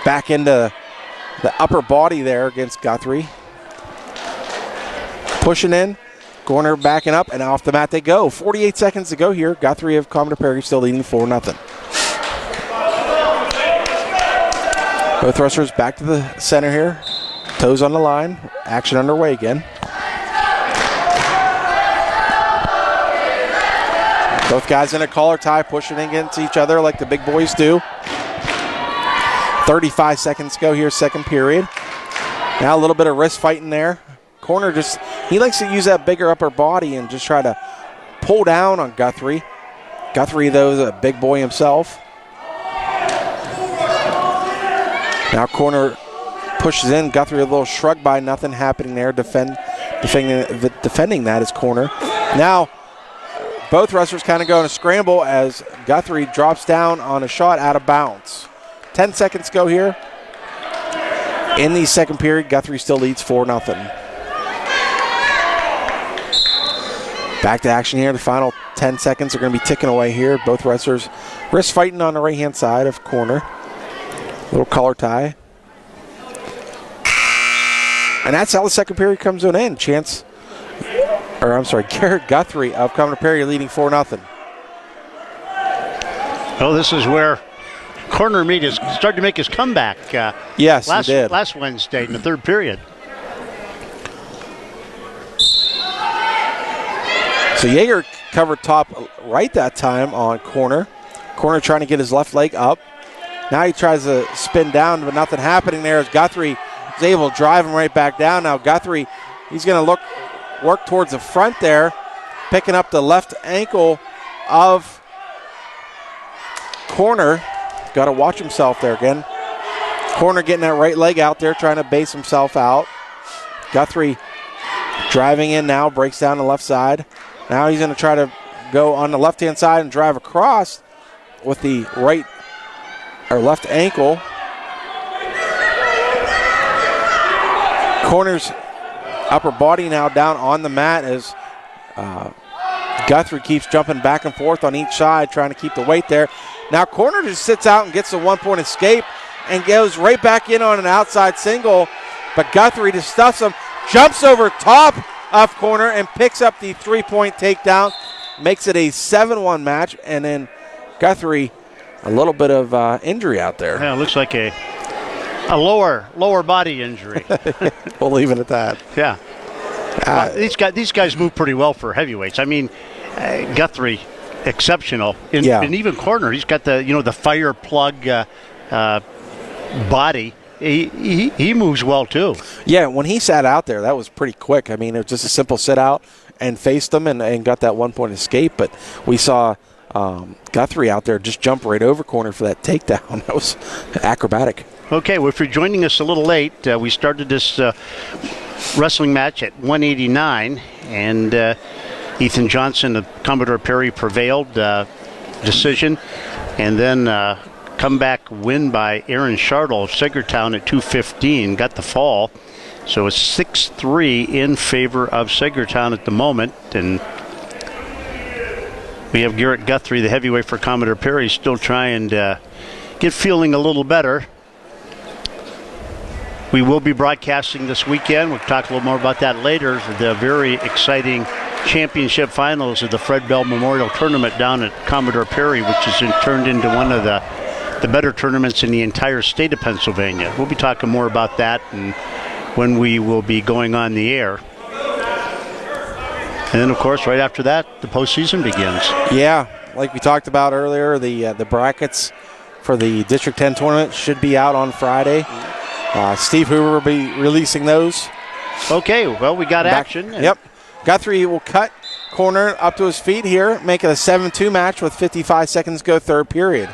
back into the upper body there against Guthrie. Pushing in. Corner backing up, and off the mat they go. 48 seconds to go here. Guthrie of Commodore Perry still leading 4-0. Both wrestlers back to the center here. Toes on the line. Action underway again. Both guys in a collar tie, pushing against each other like the big boys do. 35 seconds to go here, second period. Now a little bit of wrist fighting there. Corner he likes to use that bigger upper body and just try to pull down on Guthrie. Guthrie, though, is a big boy himself. Now Corner pushes in. Guthrie a little shrug by, nothing happening there. Defending that is Corner. Now both wrestlers kind of go in a scramble as Guthrie drops down on a shot out of bounds. 10 seconds go here. In the second period, Guthrie still leads 4-0. Back to action here. The final 10 seconds are going to be ticking away here. Both wrestlers wrist fighting on the right-hand side of Corner. Little collar tie. And that's how the second period comes to an end. Garrett Guthrie of Commodore Perry leading 4-0. Oh, this is where Corner Meat is starting to make his comeback. Yes, he did. Last Wednesday in the third period. So Yeager covered top right that time on Corner. Corner trying to get his left leg up. Now he tries to spin down, but nothing happening there as Guthrie is able to drive him right back down. Now Guthrie, he's going to work towards the front there, picking up the left ankle of Corner. Got to watch himself there again. Corner getting that right leg out there, trying to base himself out. Guthrie driving in now, breaks down the left side. Now he's going to try to go on the left-hand side and drive across with the right or left ankle. Corner's upper body now down on the mat as Guthrie keeps jumping back and forth on each side, trying to keep the weight there. Now Corner just sits out and gets a 1-point escape and goes right back in on an outside single, but Guthrie just stuffs him, jumps over top of Corner and picks up the 3-point takedown, makes it a 7-1 match, and then Guthrie, a little bit of injury out there. Yeah, it looks like a lower body injury. We'll leave it at that. Yeah. These guys move pretty well for heavyweights. I mean, Guthrie, exceptional. And even Corner, he's got the fire plug body. He moves well too. Yeah, when he sat out there, that was pretty quick. I mean, it was just a simple sit out and faced him and got that 1-point escape. But we saw Guthrie out there just jump right over Corner for that takedown. That was acrobatic. Okay, well, if you're joining us a little late, we started this wrestling match at 189, and Ethan Johnson of Commodore Perry prevailed, decision, and then comeback win by Aaron Shardle of Saegertown at 2:15, got the fall. So it's 6-3 in favor of Saegertown at the moment, and we have Garrett Guthrie, the heavyweight for Commodore Perry, still trying to get feeling a little better. We will be broadcasting this weekend. We'll talk a little more about that later. The very exciting championship finals of the Fred Bell Memorial Tournament down at Commodore Perry, which has been turned into one of the better tournaments in the entire state of Pennsylvania. We'll be talking more about that and when we will be going on the air. And then, of course, right after that, the postseason begins. Yeah, like we talked about earlier, the brackets for the District 10 tournament should be out on Friday. Steve Hoover will be releasing those. Okay, well, we got action. Yep. Guthrie will cut corner up to his feet here, make it a 7-2 match with 55 seconds to go, third period.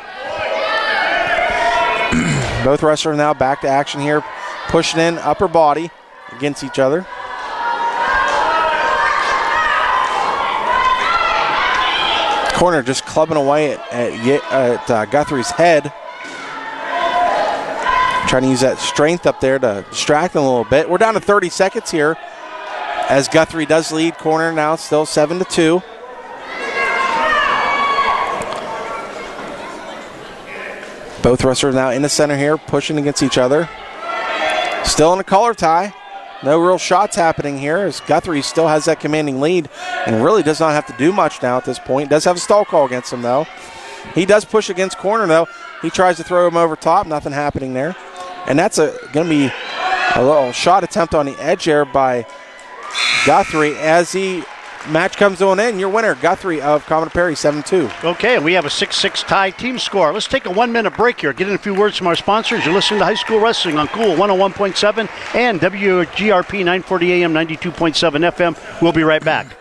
Both wrestlers now back to action here, pushing in upper body against each other. Corner just clubbing away at Guthrie's head. Trying to use that strength up there to distract him a little bit. We're down to 30 seconds here as Guthrie does lead corner now, still 7-2. Both wrestlers now in the center here, pushing against each other. Still in a collar tie. No real shots happening here as Guthrie still has that commanding lead and really does not have to do much now at this point. Does have a stall call against him, though. He does push against corner, though. He tries to throw him over top. Nothing happening there. And that's going to be a little shot attempt on the edge there by Guthrie as the match comes to an end. Your winner, Guthrie of Commodore Perry, 7-2. Okay, and we have a 6-6 tie team score. Let's take a 1-minute break here. Get in a few words from our sponsors. You're listening to High School Wrestling on Cool 101.7 and WGRP 940 AM 92.7 FM. We'll be right back.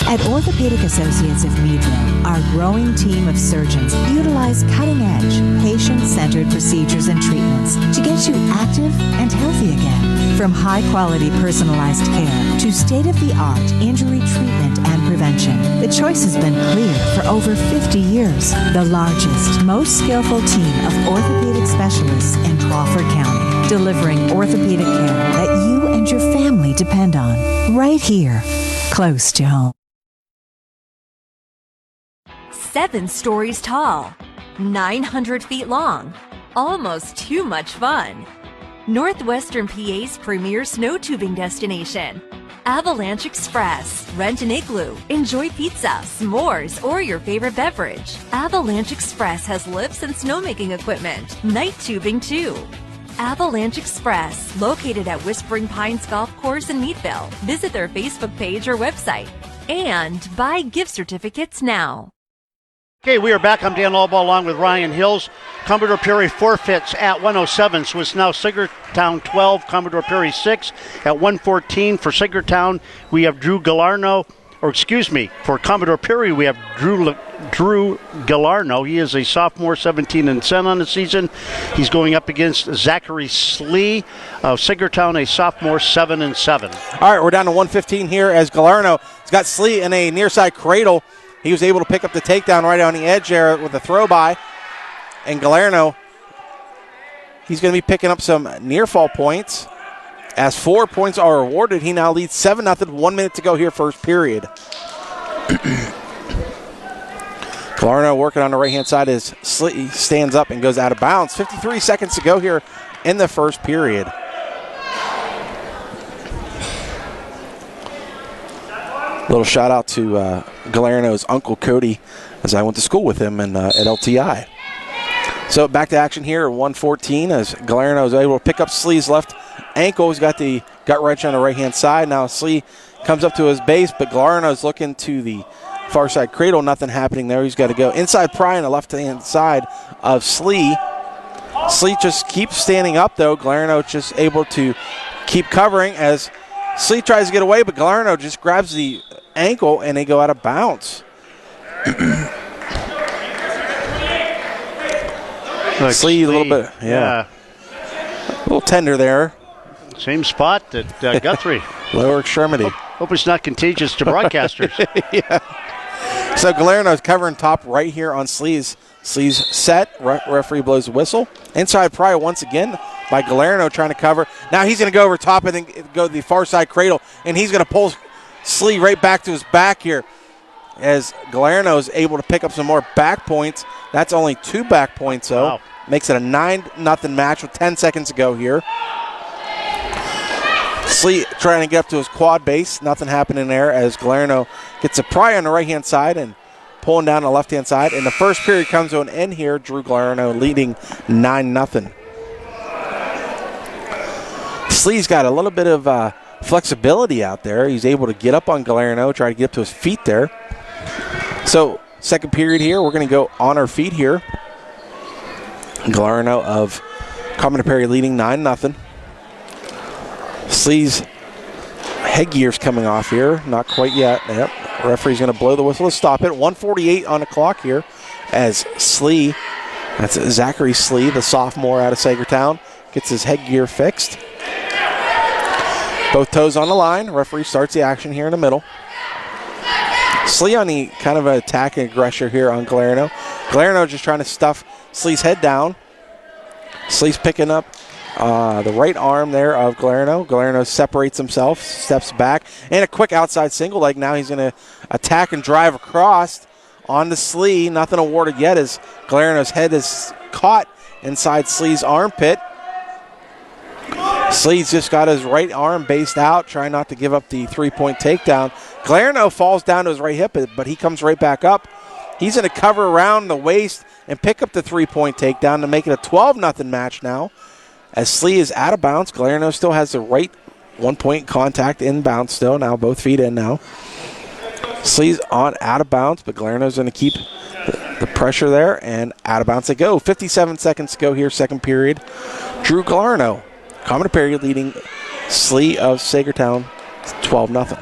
At Orthopedic Associates of Meadville, our growing team of surgeons utilize cutting-edge, patient-centered procedures and treatments to get you active and healthy again. From high-quality personalized care to state-of-the-art injury treatment and prevention, the choice has been clear for over 50 years. The largest, most skillful team of orthopedic specialists in Crawford County, delivering orthopedic care that you and your family depend on, right here, close to home. 7 stories tall, 900 feet long, almost too much fun. Northwestern PA's premier snow tubing destination. Avalanche Express. Rent an igloo. Enjoy pizza, s'mores, or your favorite beverage. Avalanche Express has lifts and snowmaking equipment. Night tubing too. Avalanche Express, located at Whispering Pines Golf Course in Meadville. Visit their Facebook page or website. And buy gift certificates now. Okay, we are back. I'm Dan Albaugh along with Ryan Hills. Commodore Perry forfeits at 107, so it's now Saegertown 12, Commodore Perry 6. At 114 for Saegertown, we have Drew Galarno, for Commodore Perry, we have Drew Galarno. He is a sophomore, 17-7 on the season. He's going up against Zachary Slee of Saegertown, a sophomore, 7-7. All right, we're down to 115 here as Galarno has got Slee in a near side cradle. He was able to pick up the takedown right on the edge there with a throw by. And Galarno, he's going to be picking up some near fall points. As 4 points are awarded, he now leads 7-0, 1 minute to go here, first period. Galarno working on the right-hand side as Slee stands up and goes out of bounds. 53 seconds to go here in the first period. Little shout out to Galarno's uncle Cody, as I went to school with him at LTI. So back to action here at 114 as Galarno is able to pick up Slee's left ankle. He's got the gut wrench on the right-hand side. Now Slee comes up to his base, but Galarno's looking to the far side cradle. Nothing happening there. He's got to go inside pry on the left-hand side of Slee. Slee just keeps standing up, though. Galarno just able to keep covering as Slee tries to get away, but Galarno just grabs the ankle and they go out of bounds. Slee a little bit, yeah. A little tender there. Same spot that Guthrie. Lower extremity. Hope it's not contagious to broadcasters. Yeah. So Galarno's covering top right here on Slee's. Slee's set. Referee blows the whistle. Inside pry once again by Galarno trying to cover. Now he's going to go over top and then go to the far side cradle, and he's going to pull Slee right back to his back here as Galarno is able to pick up some more back points. That's only 2 back points, though. Wow. Makes it a 9-0 match with 10 seconds to go here. Slee trying to get up to his quad base. Nothing happening there as Galarno gets a pry on the right-hand side and pulling down the left-hand side. And the first period comes to an end here. Drew Galarno leading 9-0. Slee's got a little bit of flexibility out there. He's able to get up on Galarno, try to get up to his feet there. So, second period here, we're going to go on our feet here. Galarno of Commodore Perry leading 9-0. Slee's headgear's coming off here. Not quite yet. Yep. Referee's going to blow the whistle to stop it. 1:48 on the clock here as Slee, that's Zachary Slee, the sophomore out of Saegertown, gets his headgear fixed. Both toes on the line. Referee starts the action here in the middle. Slee on the kind of an attacking aggression here on Galarno. Galarno just trying to stuff Slee's head down. Slee's picking up the right arm there of Galarno. Galarno separates himself, steps back, and a quick outside single leg. Now he's going to attack and drive across onto Slee. Nothing awarded yet as Galarno's head is caught inside Slee's armpit. Slee's just got his right arm based out, trying not to give up the three-point takedown. Galarno falls down to his right hip, but he comes right back up. He's going to cover around the waist and pick up the three-point takedown to make it a 12-0 match now. As Slee is out of bounds, Galarno still has the right one-point contact inbound still. Now both feet in now. Slee's on out of bounds, but Galarno's going to keep the pressure there, and out of bounds they go. 57 seconds to go here, second period. Drew Galarno, Commodore Perry leading Slee of Saegertown 12-0.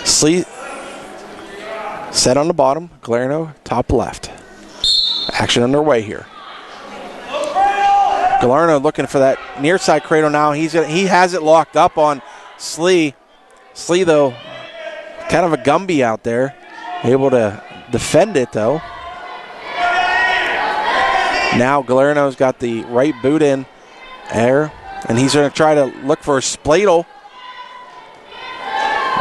Slee set on the bottom, Galarno top left. Action underway here. Galarno looking for that near side cradle now. He has it locked up on Slee. Slee, though, kind of a Gumby out there. Able to defend it, though. Now Galarno's got the right boot in there, and he's going to try to look for a spladle.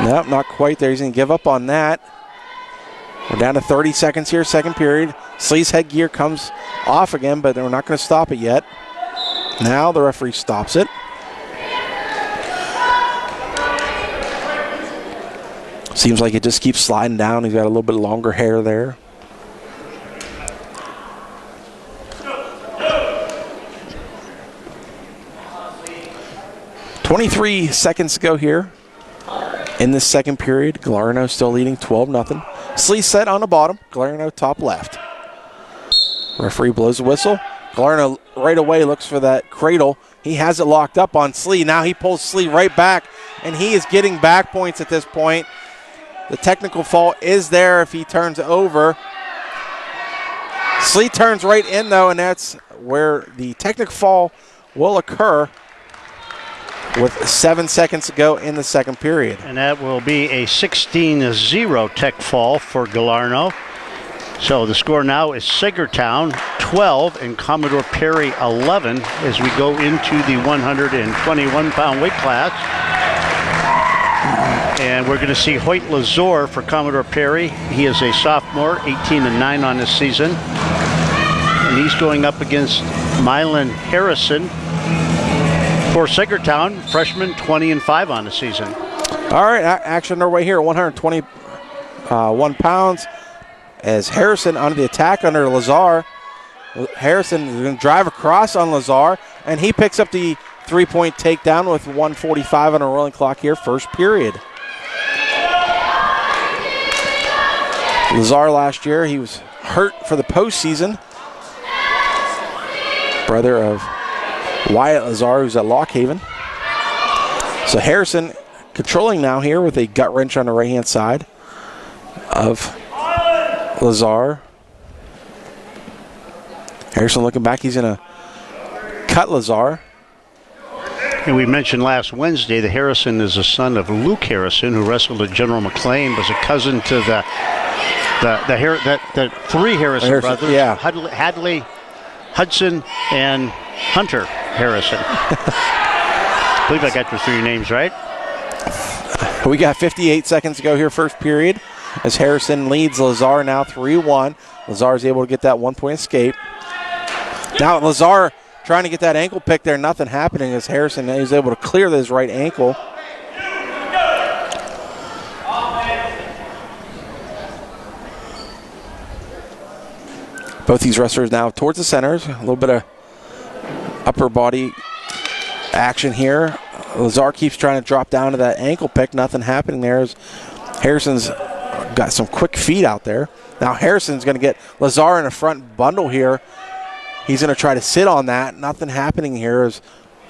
Nope, not quite there. He's going to give up on that. We're down to 30 seconds here, second period. Slee's headgear comes off again, but we're not going to stop it yet. Now the referee stops it. Seems like it just keeps sliding down. He's got a little bit longer hair there. $23 seconds to go here in this second period. Galarno still leading 12-0. Slee set on the bottom. Galarno top left. Referee blows the whistle. Galarno right away looks for that cradle. He has it locked up on Slee. Now he pulls Slee right back, and he is getting back points at this point. The technical fault is there if he turns over. Slee turns right in, though, and that's where the technical foul will occur with 7 seconds to go in the second period. And that will be a 16-0 tech fall for Galarno. So the score now is Saegertown 12 and Commodore Perry 11 as we go into the 121-pound weight class. And we're going to see Hoyt Lazor for Commodore Perry. He is a sophomore, 18-9 on this season. And he's going up against Mylan Harrison for Saegertown, freshman, 20-5 on the season. All right, action underway here, 121 pounds. As Harrison under the attack under Lazar. Harrison is going to drive across on Lazar, and he picks up the three-point takedown with 1:45 on a rolling clock here, first period. Lazar last year, he was hurt for the postseason. Brother of Wyatt Lazar, who's at Lockhaven. So Harrison controlling now here with a gut wrench on the right-hand side of Lazar. Harrison looking back. He's going to cut Lazar. And we mentioned last Wednesday that Harrison is the son of Luke Harrison, who wrestled at General McLean, was a cousin to the three Harrison brothers. Yeah. Hadley, Hudson, and Hunter Harrison. I believe I got the three names right. We got 58 seconds to go here, first period, as Harrison leads Lazar now 3-1. Lazar is able to get that one-point escape. Now Lazar trying to get that ankle pick there, nothing happening as Harrison is able to clear his right ankle. Both these wrestlers now towards the centers. A little bit of upper body action here. Lazar keeps trying to drop down to that ankle pick. Nothing happening there as Harrison's got some quick feet out there. Now Harrison's going to get Lazar in a front bundle here. He's going to try to sit on that. Nothing happening here as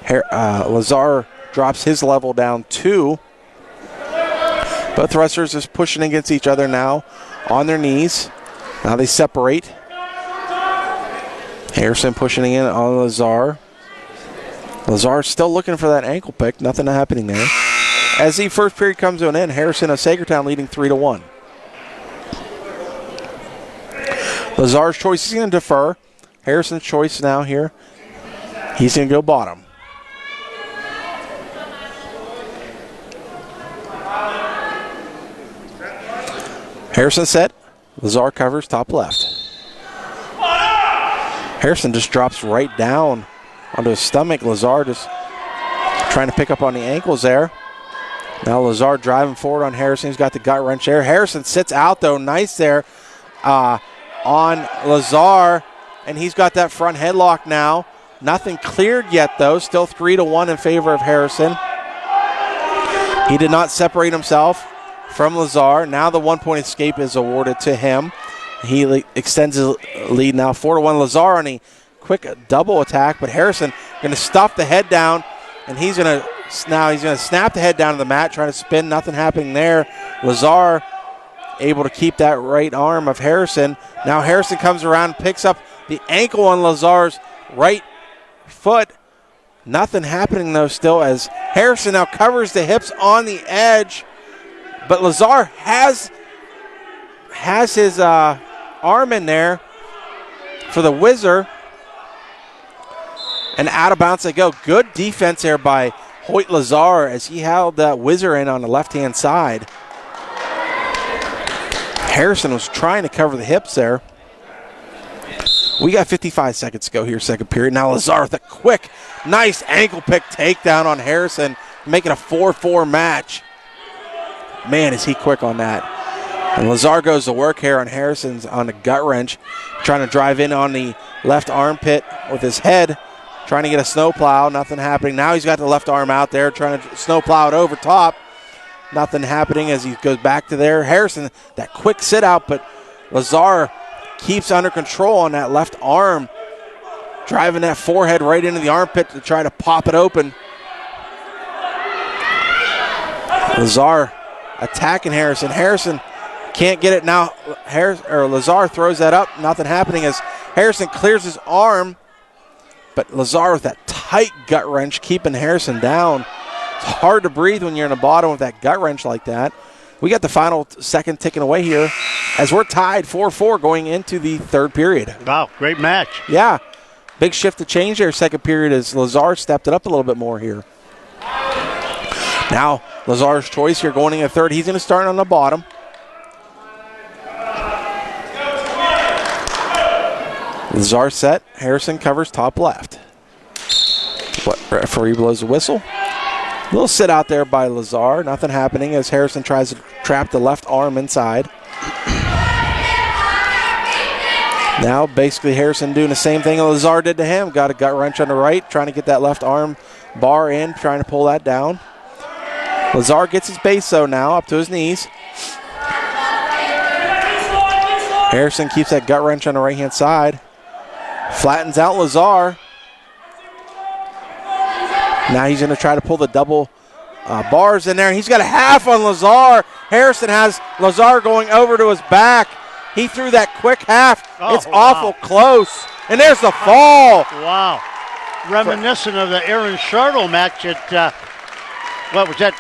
Lazar drops his level down 2. Both wrestlers just pushing against each other now on their knees. Now they separate. Harrison pushing in on Lazar. Lazar still looking for that ankle pick. Nothing happening there. As the first period comes to an end, Harrison of Saegertown leading 3-1. Lazar's choice is going to defer. Harrison's choice now here. He's going to go bottom. Harrison set. Lazar covers top left. Harrison just drops right down onto his stomach. Lazar just trying to pick up on the ankles there. Now Lazar driving forward on Harrison. He's got the gut wrench there. Harrison sits out though. Nice there on Lazar. And he's got that front headlock now. Nothing cleared yet though. Still 3-1 in favor of Harrison. He did not separate himself from Lazar. Now the 1-point escape is awarded to him. He extends his lead now 4-1. Lazar on a quick double attack, but Harrison going to stuff the head down, and he's going to snap the head down to the mat, trying to spin. Nothing happening there. Lazar able to keep that right arm of Harrison. Now Harrison comes around, picks up the ankle on Lazar's right foot. Nothing happening though still as Harrison now covers the hips on the edge, but Lazar has his arm in there for the whizzer, and out of bounds they go. Good defense there by Hoyt Lazar as he held that whizzer in on the left-hand side. Harrison was trying to cover the hips there. We got 55 seconds to go here, second period. Now Lazar with a quick, nice ankle pick takedown on Harrison, making a 4-4 match. Man, is he quick on that. And Lazar goes to work here on Harrison's on the gut wrench, trying to drive in on the left armpit with his head, trying to get a snowplow. Nothing happening. Now he's got the left arm out there, trying to snowplow it over top. Nothing happening as he goes back to there. Harrison, that quick sit out, but Lazar keeps under control on that left arm, driving that forehead right into the armpit to try to pop it open. Lazar attacking Harrison. Harrison can't get it now. Lazar throws that up. Nothing happening as Harrison clears his arm, but Lazar with that tight gut wrench keeping Harrison down. It's hard to breathe when you're in the bottom with that gut wrench like that. We got the final second ticking away here as we're tied 4-4 going into the third period. Wow, great match. Yeah, big shift to change there second period as Lazar stepped it up a little bit more here. Now Lazar's choice here going into third. He's going to start on the bottom. Lazar set. Harrison covers top left. Referee blows the whistle. Little sit out there by Lazar. Nothing happening as Harrison tries to trap the left arm inside. Now basically Harrison doing the same thing Lazar did to him. Got a gut wrench on the right, trying to get that left arm bar in, trying to pull that down. Lazar gets his base though now, up to his knees. Harrison keeps that gut wrench on the right-hand side. Flattens out Lazar. Now he's going to try to pull the double bars in there. He's got a half on Lazar. Harrison has Lazar going over to his back. He threw that quick half. It's awful close. And there's the fall. Wow. Reminiscent of the Aaron Shartle match at, what was that,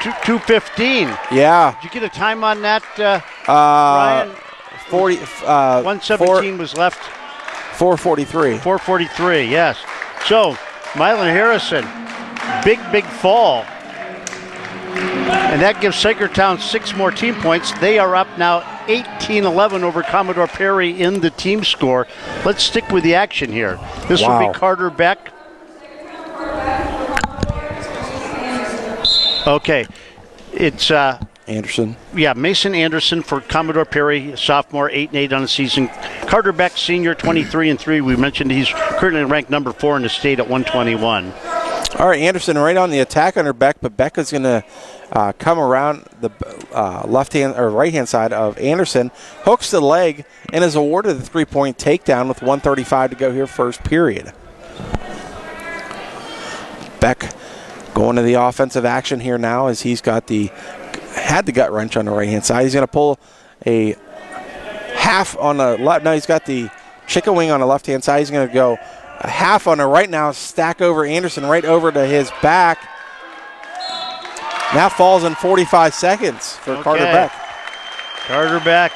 2:15. Yeah. Did you get a time on that, Ryan? 1:17 was left. 4:43. 4:43, yes. So, Mylan Harrison, big fall. And that gives Saegertown 6 more team points. They are up now 18-11 over Commodore Perry in the team score. Let's stick with the action here. This will be Carter Beck. Okay. It's Anderson. Yeah, Mason Anderson for Commodore Perry, sophomore, 8-8 on the season. Carter Beck, senior, 23-3. We mentioned he's currently ranked number 4 in the state at 121. All right, Anderson right on the attack under Beck, but Beck is going to come around the left-hand or right-hand side of Anderson, hooks the leg, and is awarded the 3-point takedown with 1:35 to go here, first period. Beck going to the offensive action here now as he's got had the gut wrench on the right-hand side. He's going to pull a half on the left. No, he's got the chicken wing on the left-hand side. He's going to go a half on the right now, stack over Anderson right over to his back. Now falls in 45 seconds for Carter Beck. Carter Beck,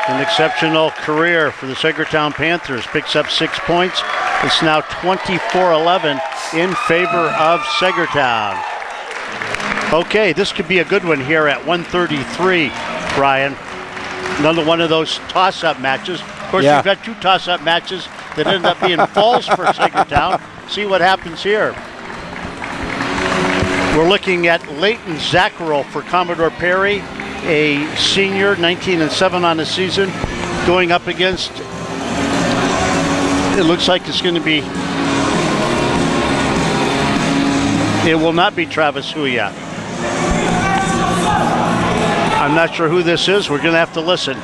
an exceptional career for the Saegertown Panthers, picks up 6 points. It's now 24-11 in favor of Saegertown. Okay, this could be a good one here at 133, Brian. Another one of those toss-up matches. Of course, you've got 2 toss-up matches that end up being falls for Saegertown. See what happens here. We're looking at Leighton Zackerl for Commodore Perry, a senior, 19-7 on the season, going up against, it looks like it's going to be, it will not be Travis Huya. I'm not sure who this is. We're going to have to listen.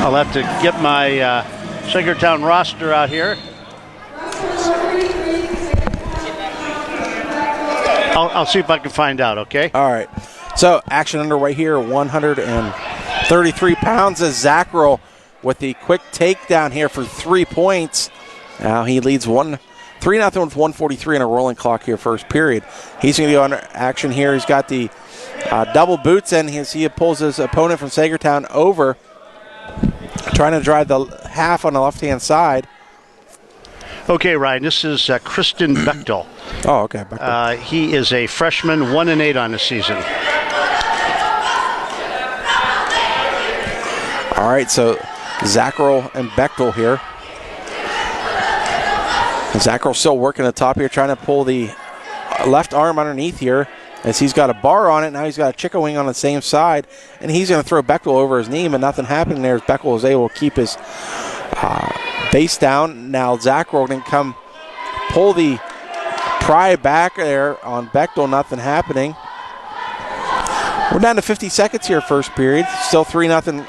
I'll have to get my Saegertown roster out here. I'll see if I can find out, okay? All right. So action underway here, 133 pounds of Zackerl with the quick takedown here for 3 points. Now he leads 3-0 with 1:43 on a rolling clock here, first period. He's going to go under action here. He's got the double boots in. He pulls his opponent from Saegertown over, trying to drive the half on the left-hand side. Okay, Ryan, this is Kristen Bechtel. Oh, okay. He is a freshman, 1-8 on the season. All right, so Zackerl and Bechtel here. Zackerl still working the top here, trying to pull the left arm underneath here as he's got a bar on it. Now he's got a chicken wing on the same side, and he's going to throw Bechtel over his knee, but nothing happening there as Bechtel was able to keep his base down. Now Zackerl can come pull the pry back there on Bechtel, nothing happening. We're down to 50 seconds here, first period. Still 3-0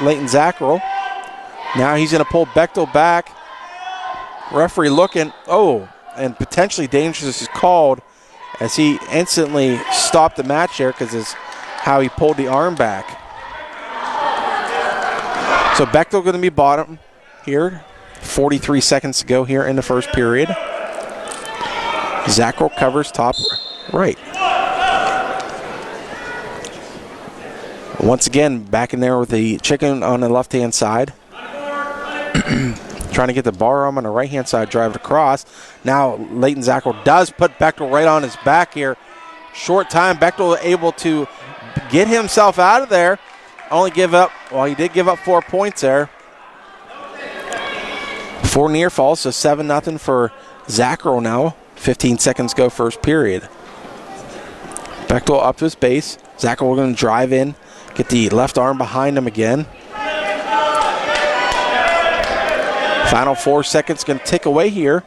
Leighton Zackerl. Now he's going to pull Bechtel back. Referee looking, and potentially dangerous is called as he instantly stopped the match there because it's how he pulled the arm back. So Bechtel going to be bottom here. 43 seconds to go here in the first period. Zackerl covers top right. Once again, back in there with the chicken on the left-hand side. Trying to get the bar arm on the right-hand side, drive it across. Now Leighton Zackerl does put Bechtel right on his back here. Short time, Bechtel able to get himself out of there. He did give up 4 points there. 4 near falls, so 7-0 for Zackerl now. 15 seconds go, first period. Bechtel up to his base. Zackerl going to drive in, get the left arm behind him again. Final 4 seconds going to tick away here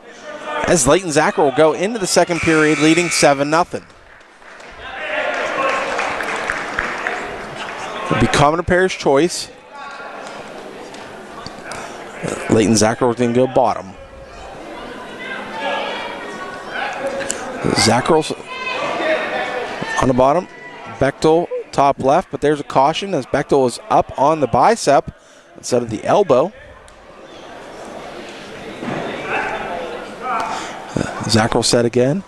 as Leighton Zackerl will go into the second period leading 7-0. It'll be Commodore Perry's choice. Leighton Zackerl is going to go bottom. Zackerl's on the bottom. Bechtel top left, but there's a caution as Bechtel is up on the bicep instead of the elbow. Zackerl set again.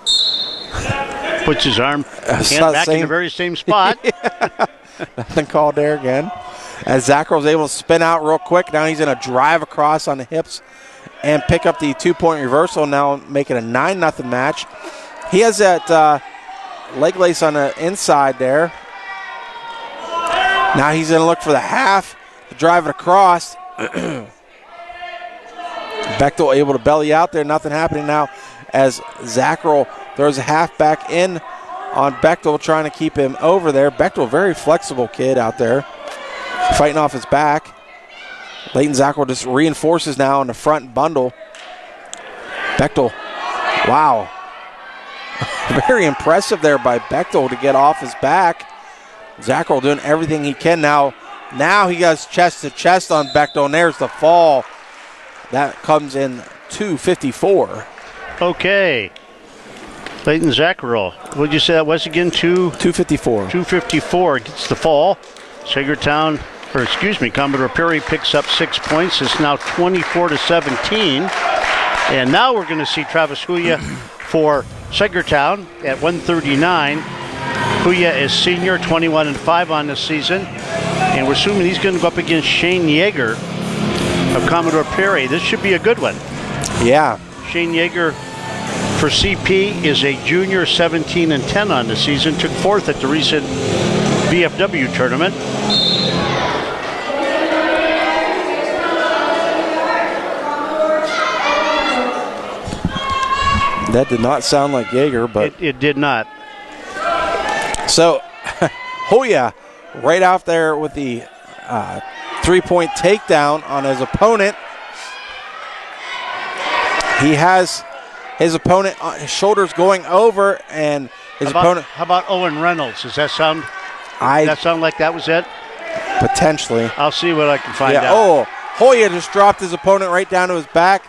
Puts his hand back in the very same spot. Nothing called there again. As Zackerl's able to spin out real quick, now he's going to drive across on the hips and pick up the 2-point reversal, now make it a 9-0 match. He has that leg lace on the inside there. Now he's going to look for the half to drive it across. Bechtel able to belly out there, nothing happening now as Zackerl throws a half back in on Bechtel, trying to keep him over there. Bechtel, very flexible kid out there, fighting off his back. Leighton Zackerl just reinforces now in the front bundle. Bechtel, wow, Very impressive there by Bechtel to get off his back. Zackrell doing everything he can now. Now he goes chest to chest on Bechtel, and there's the fall. That comes in 2:54. Okay. Leighton Zackrell. What did you say that was again? 2:54. 2:54 gets the fall. Saegertown, Commodore Perry picks up 6 points. It's now 24-17. And now we're going to see Travis Huya for Saegertown at 139. Huya is senior, 21-5 on the season. And we're assuming he's going to go up against Shane Yeager of Commodore Perry. This should be a good one. Yeah. Shane Yeager for CP is a junior, 17-10 on the season. Took fourth at the recent VFW tournament. That did not sound like Yeager, but it did not. So Huya right out there with the 3-point takedown on his opponent. He has his opponent on his shoulders going over, and his opponent. How about Owen Reynolds? Does that sound? That sound like that was it? Potentially. I'll see what I can find out. Oh, Huya just dropped his opponent right down to his back.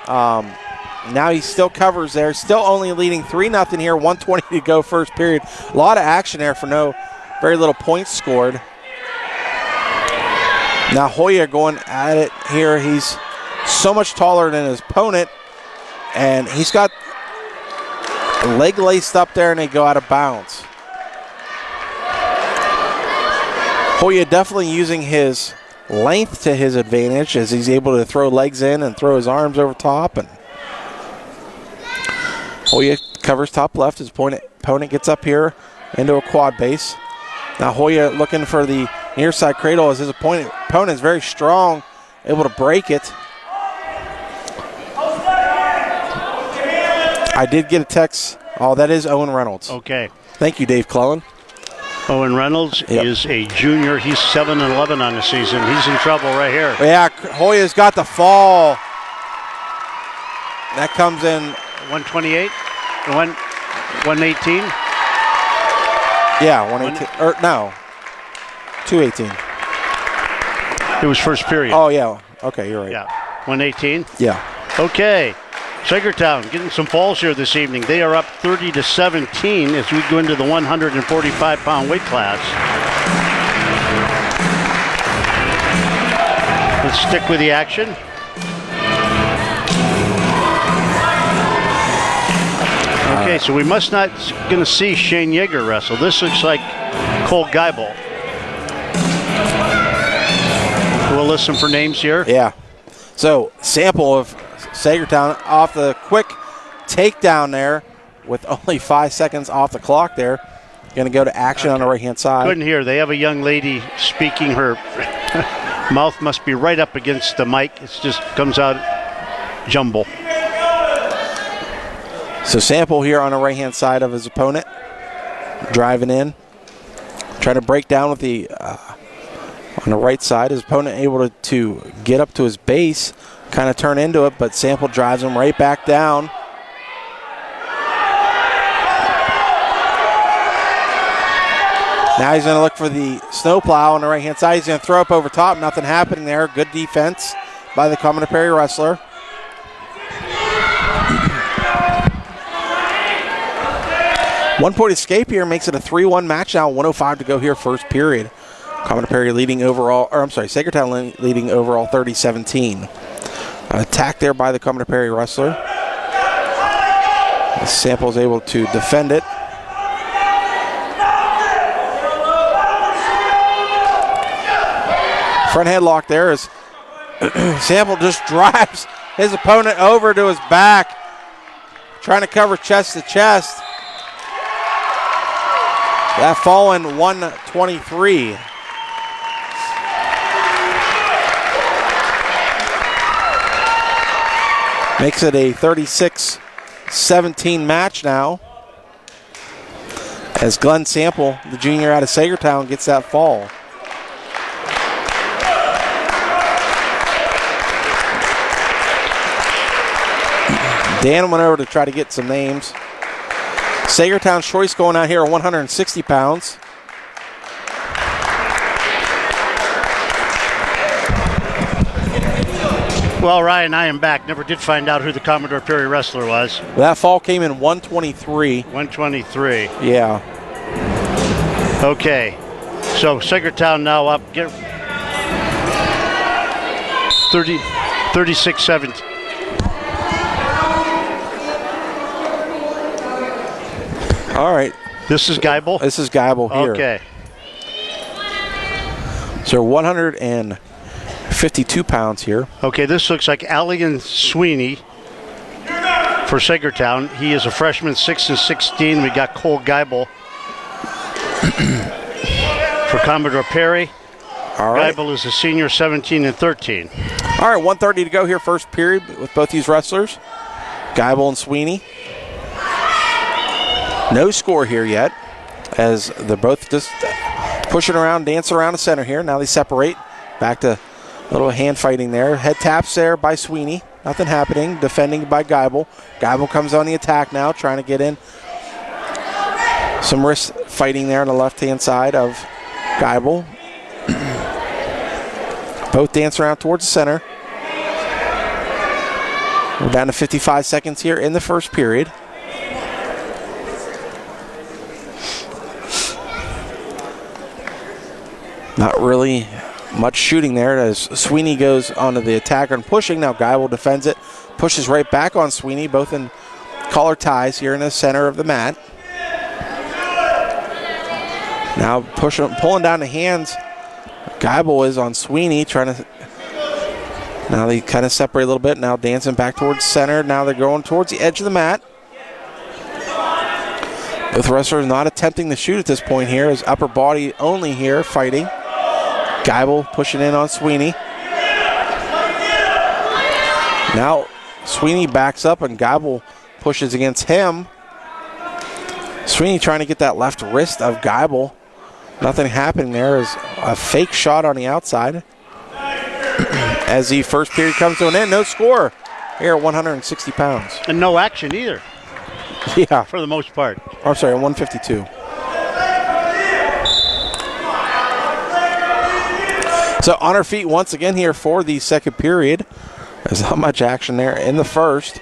Now he still covers there. Still only leading 3-0 here. 1:20 to go first period. A lot of action there for very little points scored. Now Huya going at it here. He's so much taller than his opponent, and he's got a leg laced up there, and they go out of bounds. Huya definitely using his length to his advantage as he's able to throw legs in and throw his arms over top. And Huya covers top left. His opponent gets up here into a quad base. Now Huya looking for the near side cradle as his opponent is very strong, able to break it. I did get a text. Oh, that is Owen Reynolds. Okay. Thank you, Dave Clellan. Owen Reynolds is a junior. He's 7-11 on the season. He's in trouble right here. Yeah, Hoya's got the fall. That comes in 128, 118. Yeah, 118. Or no, 218. It was first period. Oh yeah. Okay, you're right. Yeah, 118. Yeah. Okay. Saegertown getting some falls here this evening. They are up 30-17 as we go into the 145-pound weight class. Let's stick with the action. Okay, so we must not going to see Shane Yeager wrestle. This looks like Cole Geibel. We'll listen for names here. Yeah. So sample of Saegertown off the quick takedown there with only 5 seconds off the clock there. Going to go to action on the right-hand side. Couldn't hear. They have a young lady speaking. Her mouth must be right up against the mic. It just comes out jumble. So sample here on the right-hand side of his opponent. Driving in. Trying to break down with the on the right side. His opponent able to get up to his base, kind of turn into it, but Sample drives him right back down. Now he's going to look for the snowplow on the right-hand side. He's going to throw up over top. Nothing happening there. Good defense by the Commodore Perry wrestler. One-point escape here makes it a 3-1 match now. 1:05 to go here, first period. Commodore Perry leading overall, Saegertown leading overall 30-17. Attack there by the Commodore Perry wrestler. Sample is able to defend it. Front headlock there as Sample just drives his opponent over to his back, trying to cover chest to chest. That fallen 123. Makes it a 36-17 match now. As Glenn Sample, the junior out of Saegertown, gets that fall. Dan went over to try to get some names. Saegertown's choice going out here at 160 pounds. Well, Ryan, I am back. Never did find out who the Commodore Perry wrestler was. That fall came in 123. 123. Yeah. Okay. So Saegertown now up. Get 36-17. All right. This is Geibel? This is Geibel here. Okay. So 152 pounds here. Okay, this looks like Allian Sweeney for Saegertown. He is a freshman, 6'16". We got Cole Geibel for Commodore Perry. All right. Geibel is a senior, 17-13. All right, 1:30 to go here, first period with both these wrestlers. Geibel and Sweeney. No score here yet, as they're both just pushing around, dancing around the center here. Now they separate. Back to a little hand fighting there. Head taps there by Sweeney. Nothing happening. Defending by Geibel. Geibel comes on the attack now, trying to get in. Some wrist fighting there on the left-hand side of Geibel. Both dance around towards the center. We're down to 55 seconds here in the first period. Not really much shooting there as Sweeney goes onto the attacker and pushing. Now Geibel defends it, pushes right back on Sweeney, both in collar ties here in the center of the mat. Now pulling down the hands. Geibel is on Sweeney, trying to. Now they kind of separate a little bit. Now dancing back towards center. Now they're going towards the edge of the mat. Both wrestlers not attempting to shoot at this point here, as upper body only here fighting. Geibel pushing in on Sweeney. Now Sweeney backs up and Geibel pushes against him. Sweeney trying to get that left wrist of Geibel. Nothing happening there. Is a fake shot on the outside. As the first period comes to an end, no score here at 160 pounds. And no action either. Yeah. For the most part. I'm sorry, 152. So on our feet once again here for the second period. There's not much action there in the first.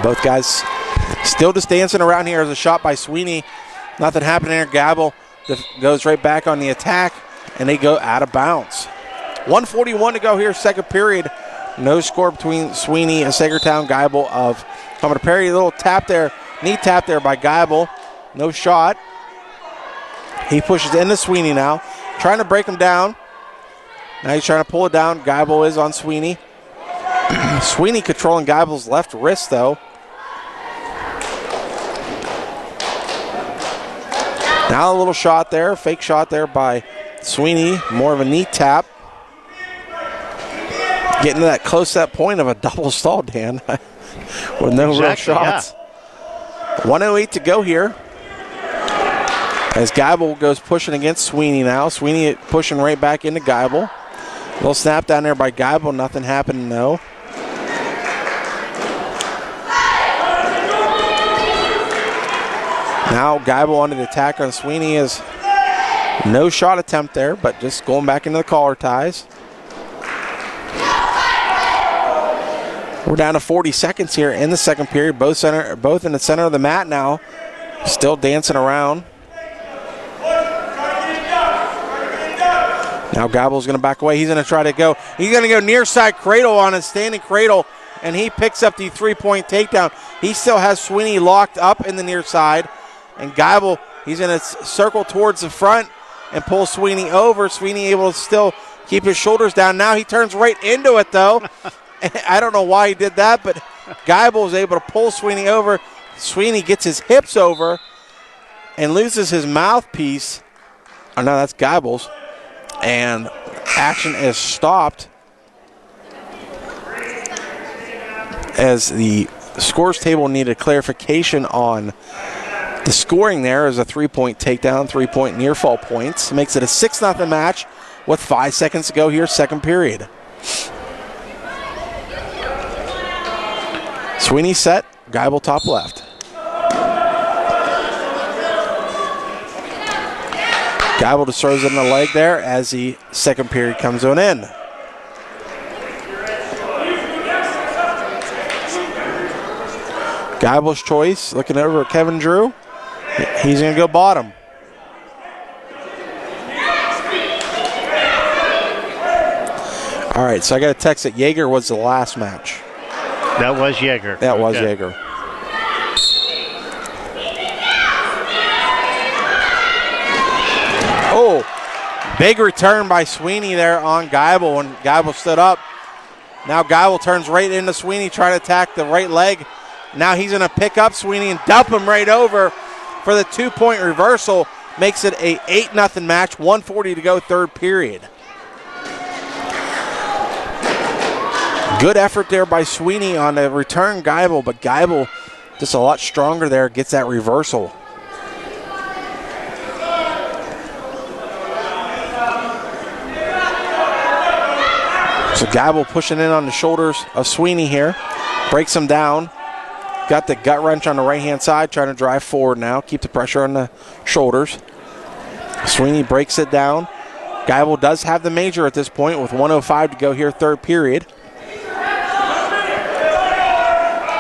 Both guys still just dancing around here as a shot by Sweeney. Nothing happening there. Geibel goes right back on the attack, and they go out of bounds. 1:41 to go here, second period. No score between Sweeney and Saegertown. Geibel of Commodore Perry. A little tap there, knee tap there by Geibel. No shot. He pushes into Sweeney now, trying to break him down. Now he's trying to pull it down. Geibel is on Sweeney. Sweeney controlling Geibel's left wrist, though. Now a little shot there, fake shot there by Sweeney. More of a knee tap. Getting to that close that point of a double stall, Dan, with no real shots. Yeah. 1:08 to go here. As Geibel goes pushing against Sweeney now. Sweeney pushing right back into Geibel. A little snap down there by Geibel. Nothing happened, no. Now Geibel onto the attack on Sweeney is no shot attempt there, but just going back into the collar ties. We're down to 40 seconds here in the second period. Both in the center of the mat now. Still dancing around. Now Geibel's going to back away. He's going to try to go. He's going to go near side cradle on a standing cradle, and he picks up the three-point takedown. He still has Sweeney locked up in the near side. And Geibel, he's going to circle towards the front and pull Sweeney over. Sweeney able to still keep his shoulders down. Now he turns right into it, though. I don't know why he did that, but Geibel is able to pull Sweeney over. Sweeney gets his hips over and loses his mouthpiece. Oh, no, that's Geibel's. And action is stopped as the scores table needed clarification on the scoring there. Is a three-point takedown, three-point near fall points. Makes it a 6-0 match with 5 seconds to go here, second period. Sweeney set, Geibel top left. Geibel just throws it in the leg there as the second period comes on in. Geibel's choice, looking over at Kevin Drew. He's going to go bottom. All right, so I got a text that Jaeger was the last match. That was Jaeger. That was Jaeger. Oh, big return by Sweeney there on Geibel, and Geibel stood up. Now Geibel turns right into Sweeney, trying to attack the right leg. Now he's going to pick up Sweeney and dump him right over for the 2-point reversal. Makes it a 8-0 match, 1:40 to go, third period. Good effort there by Sweeney on the return Geibel, but Geibel just a lot stronger there, gets that reversal. So Geibel pushing in on the shoulders of Sweeney here. Breaks him down. Got the gut wrench on the right-hand side, trying to drive forward now. Keep the pressure on the shoulders. Sweeney breaks it down. Geibel does have the major at this point with 1:05 to go here, third period.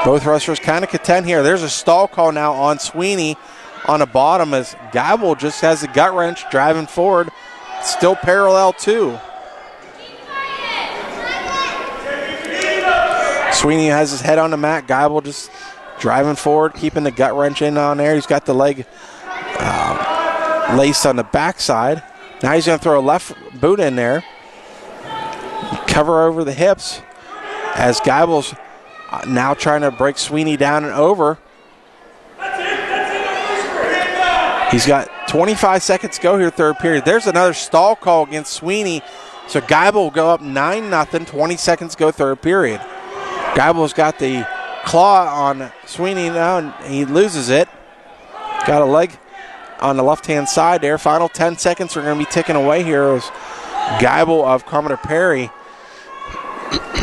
Both wrestlers kind of contend here. There's a stall call now on Sweeney on the bottom as Geibel just has the gut wrench driving forward. Still parallel too. Sweeney has his head on the mat. Geibel just driving forward, keeping the gut wrench in on there. He's got the leg laced on the backside. Now he's going to throw a left boot in there. Cover over the hips as Geibel's now trying to break Sweeney down and over. He's got 25 seconds to go here, third period. There's another stall call against Sweeney. So Geibel will go up 9-0, 20 seconds to go, third period. Geibel's got the claw on Sweeney now, and he loses it. Got a leg on the left-hand side there. Final 10 seconds are going to be ticking away here as Geibel of Commodore Perry.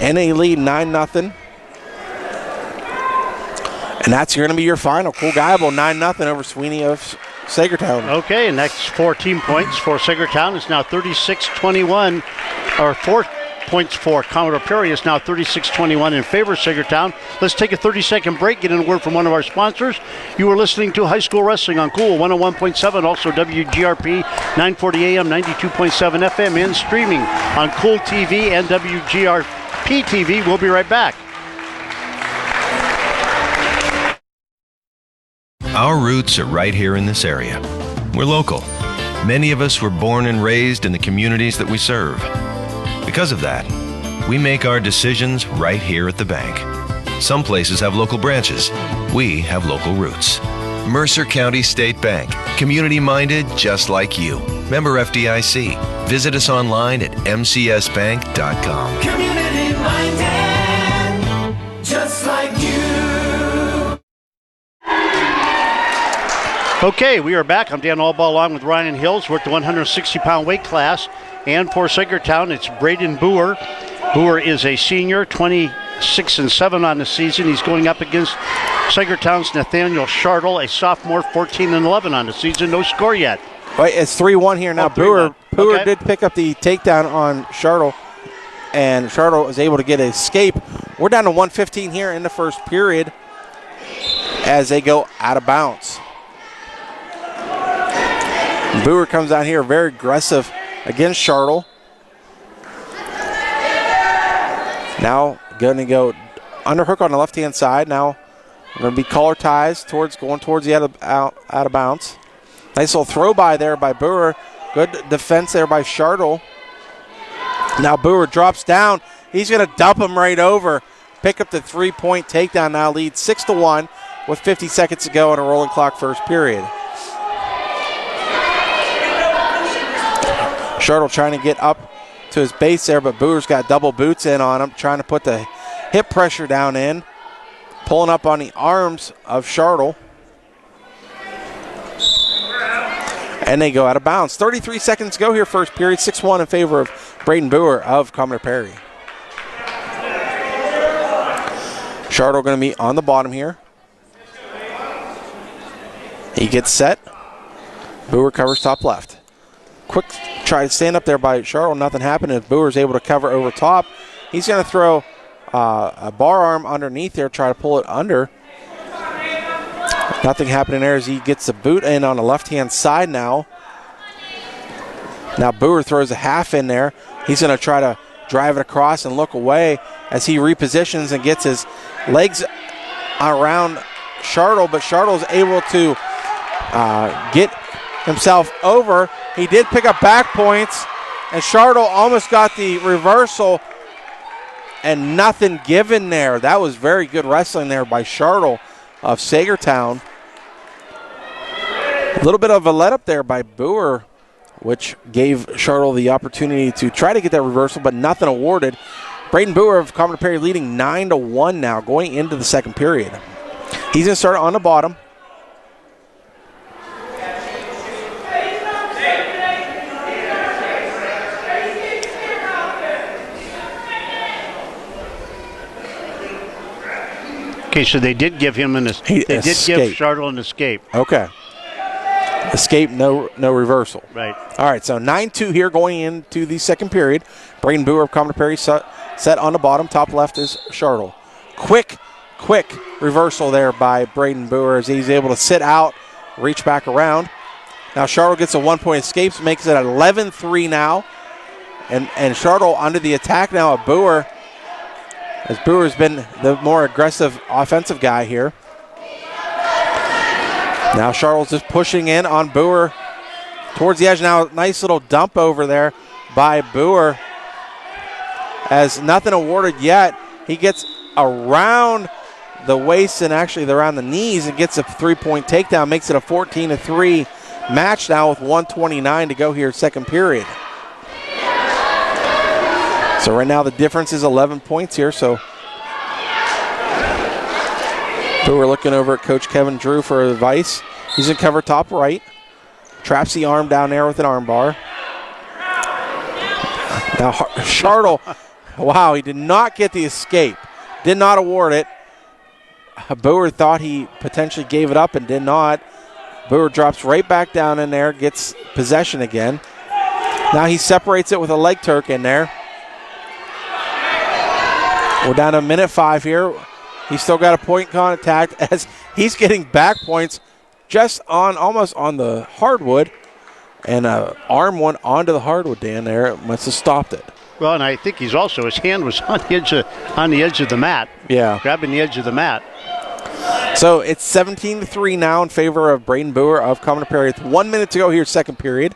And they lead 9-0. And that's going to be your final. Cool Geibel, 9-0 over Sweeney of Saegertown. Okay, and that's 14 points for Saegertown. It's now 36-21, or 4 points for Commodore Perry. It's now 36-21 in favor of Saegertown. Let's take a 30-second break, get in a word from one of our sponsors. You are listening to High School Wrestling on Cool 101.7, also WGRP 940 AM, 92.7 FM, and streaming on Cool TV and WGRP TV. We'll be right back. Our roots are right here in this area. We're local. Many of us were born and raised in the communities that we serve. Because of that, we make our decisions right here at the bank. Some places have local branches. We have local roots. Mercer County State Bank. Community-minded just like you. Member FDIC. Visit us online at mcsbank.com. Community-minded just like you. Okay, we are back. I'm Dan Allball along with Ryan Hills. We're at the 160-pound weight class. And for Saegertown, it's Braden Boer. Boer is a senior, 26-7 on the season. He's going up against Saegertown's Nathaniel Shartle, a sophomore, 14-11 on the season. No score yet. Right, it's 3-1 here now. Boer did pick up the takedown on Shartle, and Shartle was able to get an escape. We're down to 1:15 here in the first period as they go out of bounds. Boer comes out here very aggressive against Shartle. Now going to go underhook on the left-hand side. Now going to be collar ties going towards the out of bounds. Nice little throw by there by Boer. Good defense there by Shartle. Now Boer drops down. He's going to dump him right over. Pick up the 3-point takedown. Now lead 6-1 with 50 seconds to go on a rolling clock first period. Shartle trying to get up to his base there, but Boer's got double boots in on him, trying to put the hip pressure down in. Pulling up on the arms of Shartle. And they go out of bounds. 33 seconds to go here, first period. 6-1 in favor of Braden Boer of Commodore Perry. Shartle going to be on the bottom here. He gets set. Boer covers top left. Quick try to stand up there by Shartle. Nothing happened. If Boer's able to cover over top, he's going to throw a bar arm underneath there, try to pull it under. Nothing happening there as he gets the boot in on the left-hand side now. Now Boer throws a half in there. He's going to try to drive it across and look away as he repositions and gets his legs around Shartle, but Shartle's able to get himself over. He did pick up back points, and Shartle almost got the reversal and nothing given there. That was very good wrestling there by Shartle of Saegertown. A little bit of a let up there by Boer, which gave Shartle the opportunity to try to get that reversal, but nothing awarded. Braden Boer of Commodore Perry leading 9-1 now going into the second period. He's going to start on the bottom. Okay, so they did give him give Shartle an escape. Okay. Escape, no reversal. Right. All right, so 9-2 here going into the second period. Braden Boer of Commodore Perry set on the bottom. Top left is Shartle. Quick reversal there by Braden Boer as he's able to sit out, reach back around. Now Shartle gets a 1-point escape, makes it 11-3 now. And Shartle under the attack now of Boer, as Boer's been the more aggressive offensive guy here. Now Shartle's just pushing in on Boer towards the edge. Now nice little dump over there by Boer as nothing awarded yet. He gets around the waist and actually around the knees and gets a 3-point takedown. Makes it a 14-3 match now with 1:29 to go here second period. So right now the difference is 11 points here. So we're looking over at Coach Kevin Drew for advice. He's going to cover top right. Traps the arm down there with an arm bar. Now Shartle, wow, he did not get the escape. Did not award it. Boer thought he potentially gave it up and did not. Boer drops right back down in there, gets possession again. Now he separates it with a leg Turk in there. We're down to minute 5 here. He's still got a point contact as he's getting back points just almost on the hardwood. And arm one onto the hardwood, Dan, there. It must have stopped it. Well, and I think his hand was on the edge of the mat. Yeah. Grabbing the edge of the mat. So it's 17-3 now in favor of Braden Boer of Commodore Perry. It's 1 minute to go here, second period.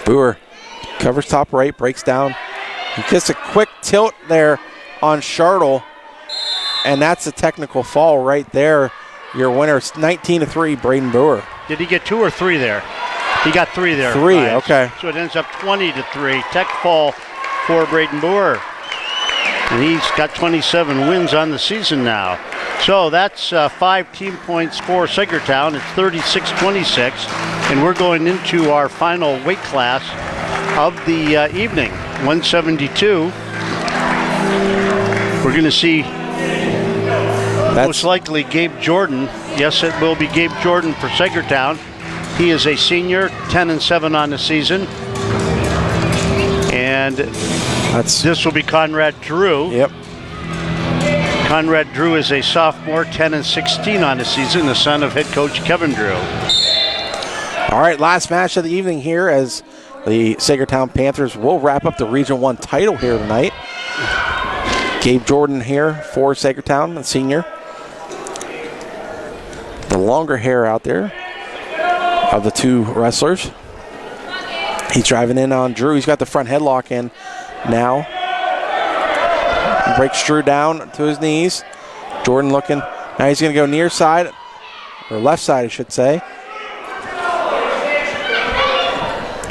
Boer covers top right, breaks down. He gets a quick tilt there on Shartle, and that's a technical fall right there. Your winner is 19-3, Braden Boer. Did he get 2 or 3 there? He got 3 there. 3, okay. So it ends up 20-3. Tech fall for Braden Boer. And he's got 27 wins on the season now. So that's 5 team points for Saegertown. It's 36-26. And we're going into our final weight class of the evening, 172. We're going to see most likely Gabe Jordan. Yes, it will be Gabe Jordan for Saegertown. He is a senior, 10-7 on the season. And this will be Conrad Drew. Yep. Conrad Drew is a sophomore, 10-16 on the season, the son of head coach Kevin Drew. All right, last match of the evening here as the Saegertown Panthers will wrap up the Region 1 title here tonight. Gabe Jordan here for Saegertown, the senior. The longer hair out there of the two wrestlers. He's driving in on Drew. He's got the front headlock in now. Breaks Drew down to his knees. Jordan looking. Now he's going to go near side, or left side, I should say.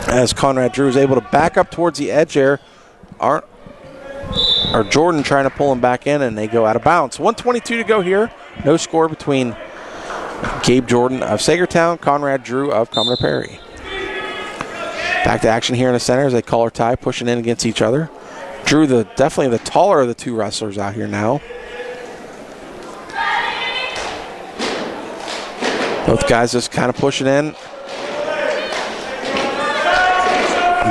As Conrad Drew is able to back up towards the edge there. Or Jordan trying to pull him back in, and they go out of bounds. 1:22 to go here. No score between Gabe Jordan of Saegertown, Conrad Drew of Commodore Perry. Back to action here in the center as they collar tie, pushing in against each other. Drew, definitely the taller of the two wrestlers out here now. Both guys just kind of pushing in.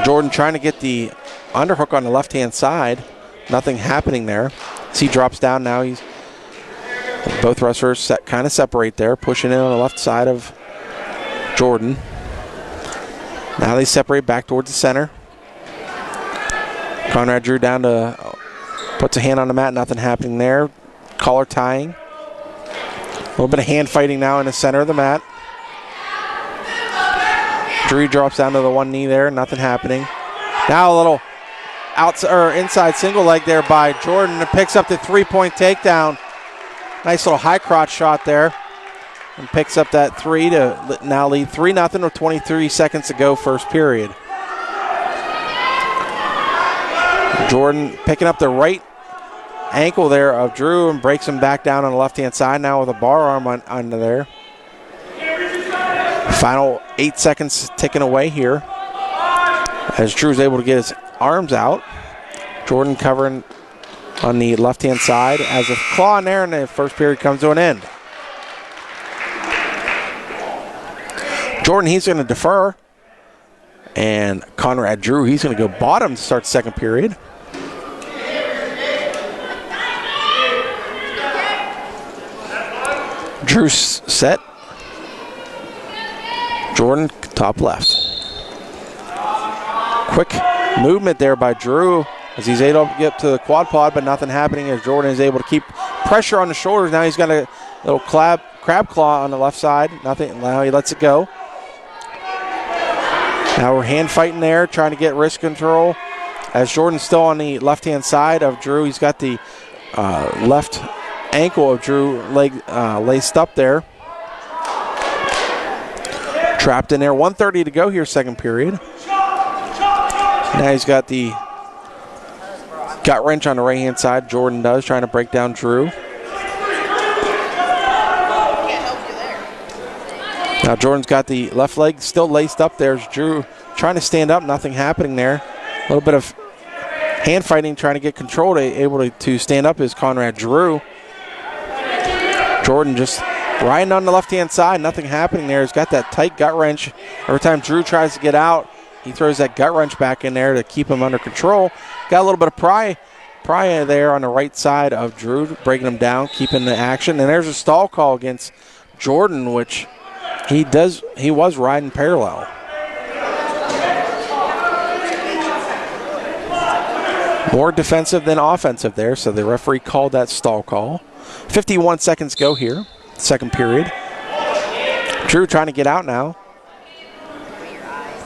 Jordan trying to get the underhook on the left-hand side. Nothing happening there. As he drops down now, both wrestlers kind of separate there, pushing in on the left side of Jordan. Now they separate back towards the center. Conrad Drew down to, puts a hand on the mat, nothing happening there. Collar tying. A little bit of hand fighting now in the center of the mat. Drew drops down to the one knee there, nothing happening. Now a little inside single leg there by Jordan, and picks up the three-point takedown. Nice little high crotch shot there, and picks up that three to now lead 3-0 with 23 seconds to go, first period. Jordan picking up the right ankle there of Drew and breaks him back down on the left-hand side now with a bar arm under there. Final 8 seconds ticking away here as Drew's able to get his arms out. Jordan covering on the left-hand side as a claw in there, and the first period comes to an end. Jordan, he's going to defer. And Conrad Drew, he's going to go bottom to start the second period. Drew's set. Jordan, top left. Quick movement there by Drew as he's able to get to the quad pod, but nothing happening as Jordan is able to keep pressure on the shoulders. Now he's got a little crab claw on the left side. Nothing. Now he lets it go. Now we're hand fighting there, trying to get wrist control. As Jordan's still on the left-hand side of Drew, he's got the left ankle of Drew laced up there. Trapped in there. 1:30 to go here, second period. Now he's got the gut wrench on the right-hand side. Jordan does, trying to break down Drew. Now Jordan's got the left leg still laced up there. Drew trying to stand up, nothing happening there. A little bit of hand fighting, trying to get control, able to stand up is Conrad Drew. Jordan just riding on the left-hand side, nothing happening there. He's got that tight gut wrench. Every time Drew tries to get out, he throws that gut wrench back in there to keep him under control. Got a little bit of pry there on the right side of Drew, breaking him down, keeping the action. And there's a stall call against Jordan, which he was riding parallel. More defensive than offensive there, so the referee called that stall call. 51 seconds go here, second period. Drew trying to get out now.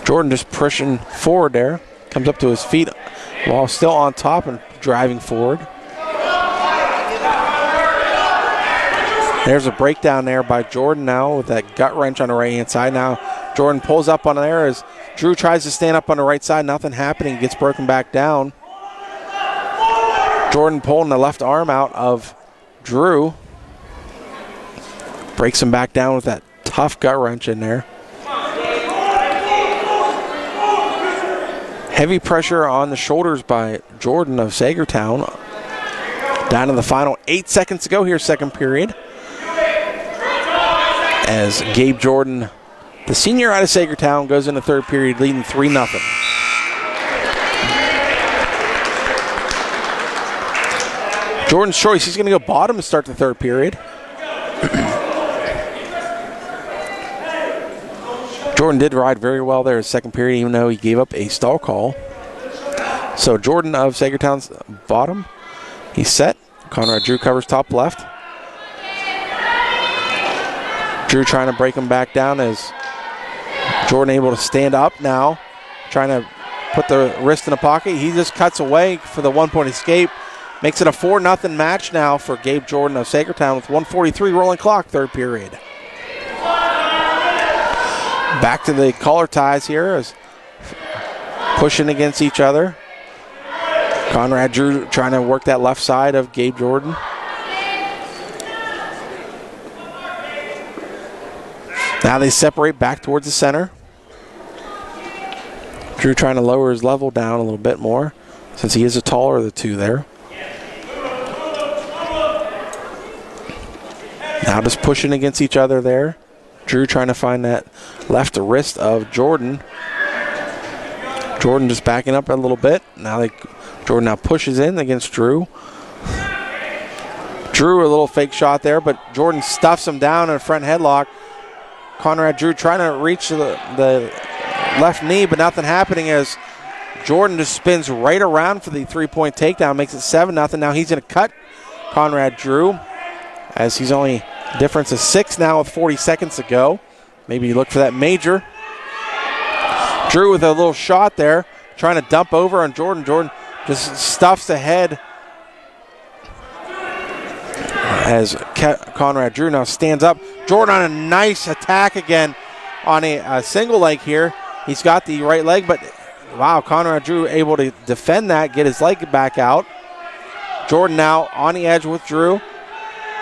Jordan just pushing forward there. Comes up to his feet while still on top and driving forward. There's a breakdown there by Jordan now with that gut wrench on the right-hand side. Now Jordan pulls up on there as Drew tries to stand up on the right side. Nothing happening. Gets broken back down. Jordan pulling the left arm out of Drew. Breaks him back down with that tough gut wrench in there. Heavy pressure on the shoulders by Jordan of Saegertown. Down to the final 8 seconds to go here, second period. As Gabe Jordan, the senior out of Saegertown, goes into third period leading 3-0. Jordan's choice, he's going to go bottom to start the third period. Jordan did ride very well there in the second period, even though he gave up a stall call. So Jordan of Saegertown's bottom. He's set. Conrad Drew covers top left. Drew trying to break him back down as Jordan able to stand up now. Trying to put the wrist in the pocket. He just cuts away for the one-point escape. Makes it a 4-0 match now for Gabe Jordan of Saegertown with 1:43 rolling clock, third period. Back to the collar ties here as pushing against each other. Conrad Drew trying to work that left side of Gabe Jordan. Now they separate back towards the center. Drew trying to lower his level down a little bit more. since he is the taller of the two there. Now just pushing against each other there. Drew trying to find that left wrist of Jordan. Jordan just backing up a little bit. Jordan now pushes in against Drew. Drew a little fake shot there, but Jordan stuffs him down in a front headlock. Conrad Drew trying to reach the left knee, but nothing happening as Jordan just spins right around for the three-point takedown, makes it 7-0. Now he's going to cut Conrad Drew as he's only difference is 6 now with 40 seconds to go. Maybe you look for that major. Drew with a little shot there, trying to dump over on Jordan. Jordan just stuffs ahead as Conrad Drew now stands up. Jordan on a nice attack again on a single leg here. He's got the right leg, but wow, Conrad Drew able to defend that, get his leg back out. Jordan now on the edge with Drew.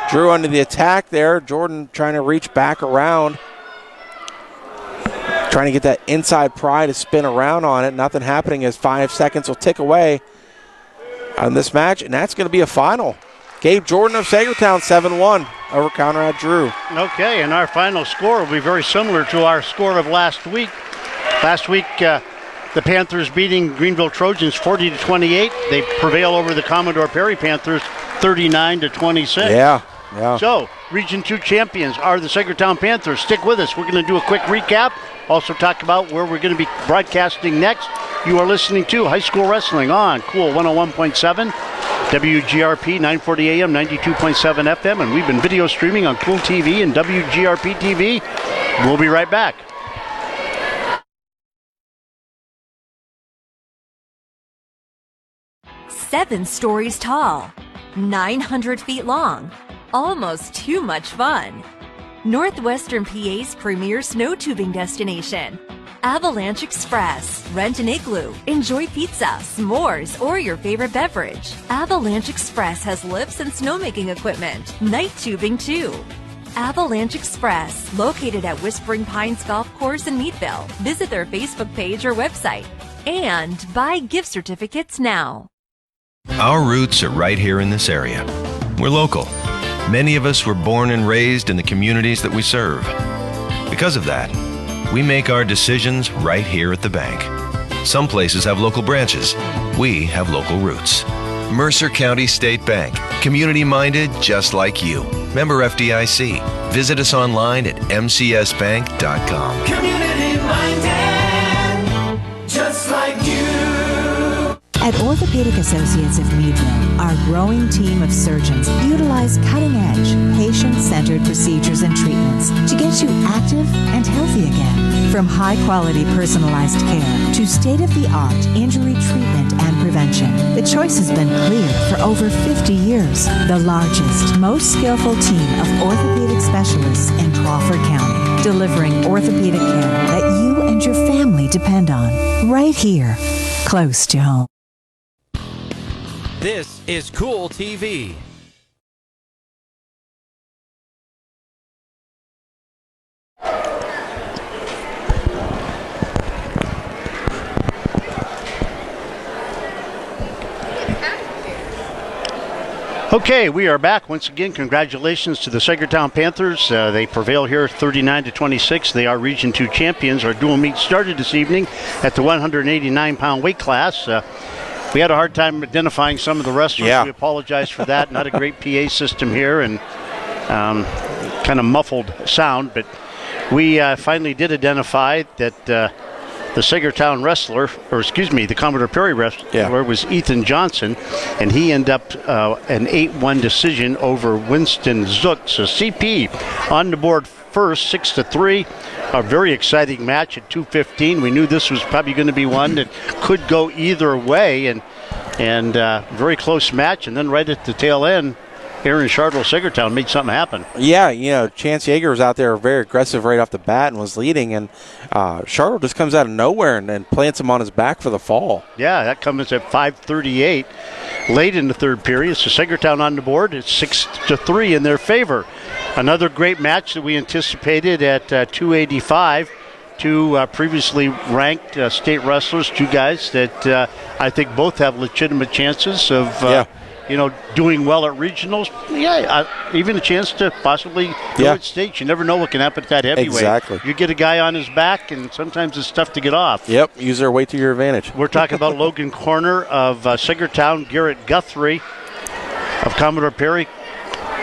Drew under the attack there. Jordan trying to reach back around. Trying to get that inside pry to spin around on it. Nothing happening as 5 seconds will tick away on this match, and that's going to be a final. Gabe Jordan of Saegertown 7-1 over Conrad Drew. Okay, and our final score will be very similar to our score of last week. Last week, the Panthers beating Greenville Trojans 40-28. They prevail over the Commodore Perry Panthers 39-26. Yeah. So, Region 2 champions are the Saegertown Panthers. Stick with us. We're going to do a quick recap. Also talk about where we're going to be broadcasting next. You are listening to High School Wrestling on Cool 101.7, WGRP 940 AM, 92.7 FM, and we've been video streaming on Cool TV and WGRP TV. We'll be right back. Seven stories tall, 900 feet long, almost too much fun. Northwestern PA's premier snow tubing destination. Avalanche Express. Rent an igloo. Enjoy pizza, s'mores, or your favorite beverage. Avalanche Express has lifts and snowmaking equipment. Night tubing too. Avalanche Express, located at Whispering Pines Golf Course in Meadville. Visit their Facebook page or website. And buy gift certificates now. Our roots are right here in this area. We're local. Many of us were born and raised in the communities that we serve. Because of that, we make our decisions right here at the bank. Some places have local branches. We have local roots. Mercer County State Bank. Community-minded just like you. Member FDIC. Visit us online at mcsbank.com. Community-minded just like you. At Orthopedic Associates of Meadville, our growing team of surgeons utilize cutting-edge, patient-centered procedures and treatments to get you active and healthy again. From high-quality personalized care to state-of-the-art injury treatment and prevention, the choice has been clear for over 50 years. The largest, most skillful team of orthopedic specialists in Crawford County, delivering orthopedic care that you and your family depend on, right here, close to home. This is Cool TV. Okay, we are back once again. Congratulations to the Saegertown Panthers. They prevail here 39-26. They are Region 2 champions. Our dual meet started this evening at the 189-pound weight class. We had a hard time identifying some of the wrestlers. Yeah. We apologize for that. Not a great PA system here and kind of muffled sound, but we finally did identify that the Saegertown wrestler, the Commodore Perry wrestler was Ethan Johnson, and he ended up an 8-1 decision over Winston Zook. So CP on the board first, 6-3. A very exciting match at 2:15. We knew this was probably going to be one that could go either way, and very close match. And then right at the tail end, Aaron Shardle Saegertown made something happen. Yeah, Chance Yeager was out there very aggressive right off the bat and was leading, and Shardle just comes out of nowhere and plants him on his back for the fall. Yeah, that comes at 5:38 late in the third period. So Saegertown on the board. It's 6-3 in their favor. Another great match that we anticipated at 285. two previously ranked state wrestlers, two guys that I think both have legitimate chances of doing well at regionals. Even a chance to possibly go at state. You never know what can happen at that heavyweight. Exactly. You get a guy on his back, and sometimes it's tough to get off. Yep, use their weight to your advantage. We're talking about Logan Corner of Saegertown, Garrett Guthrie of Commodore Perry.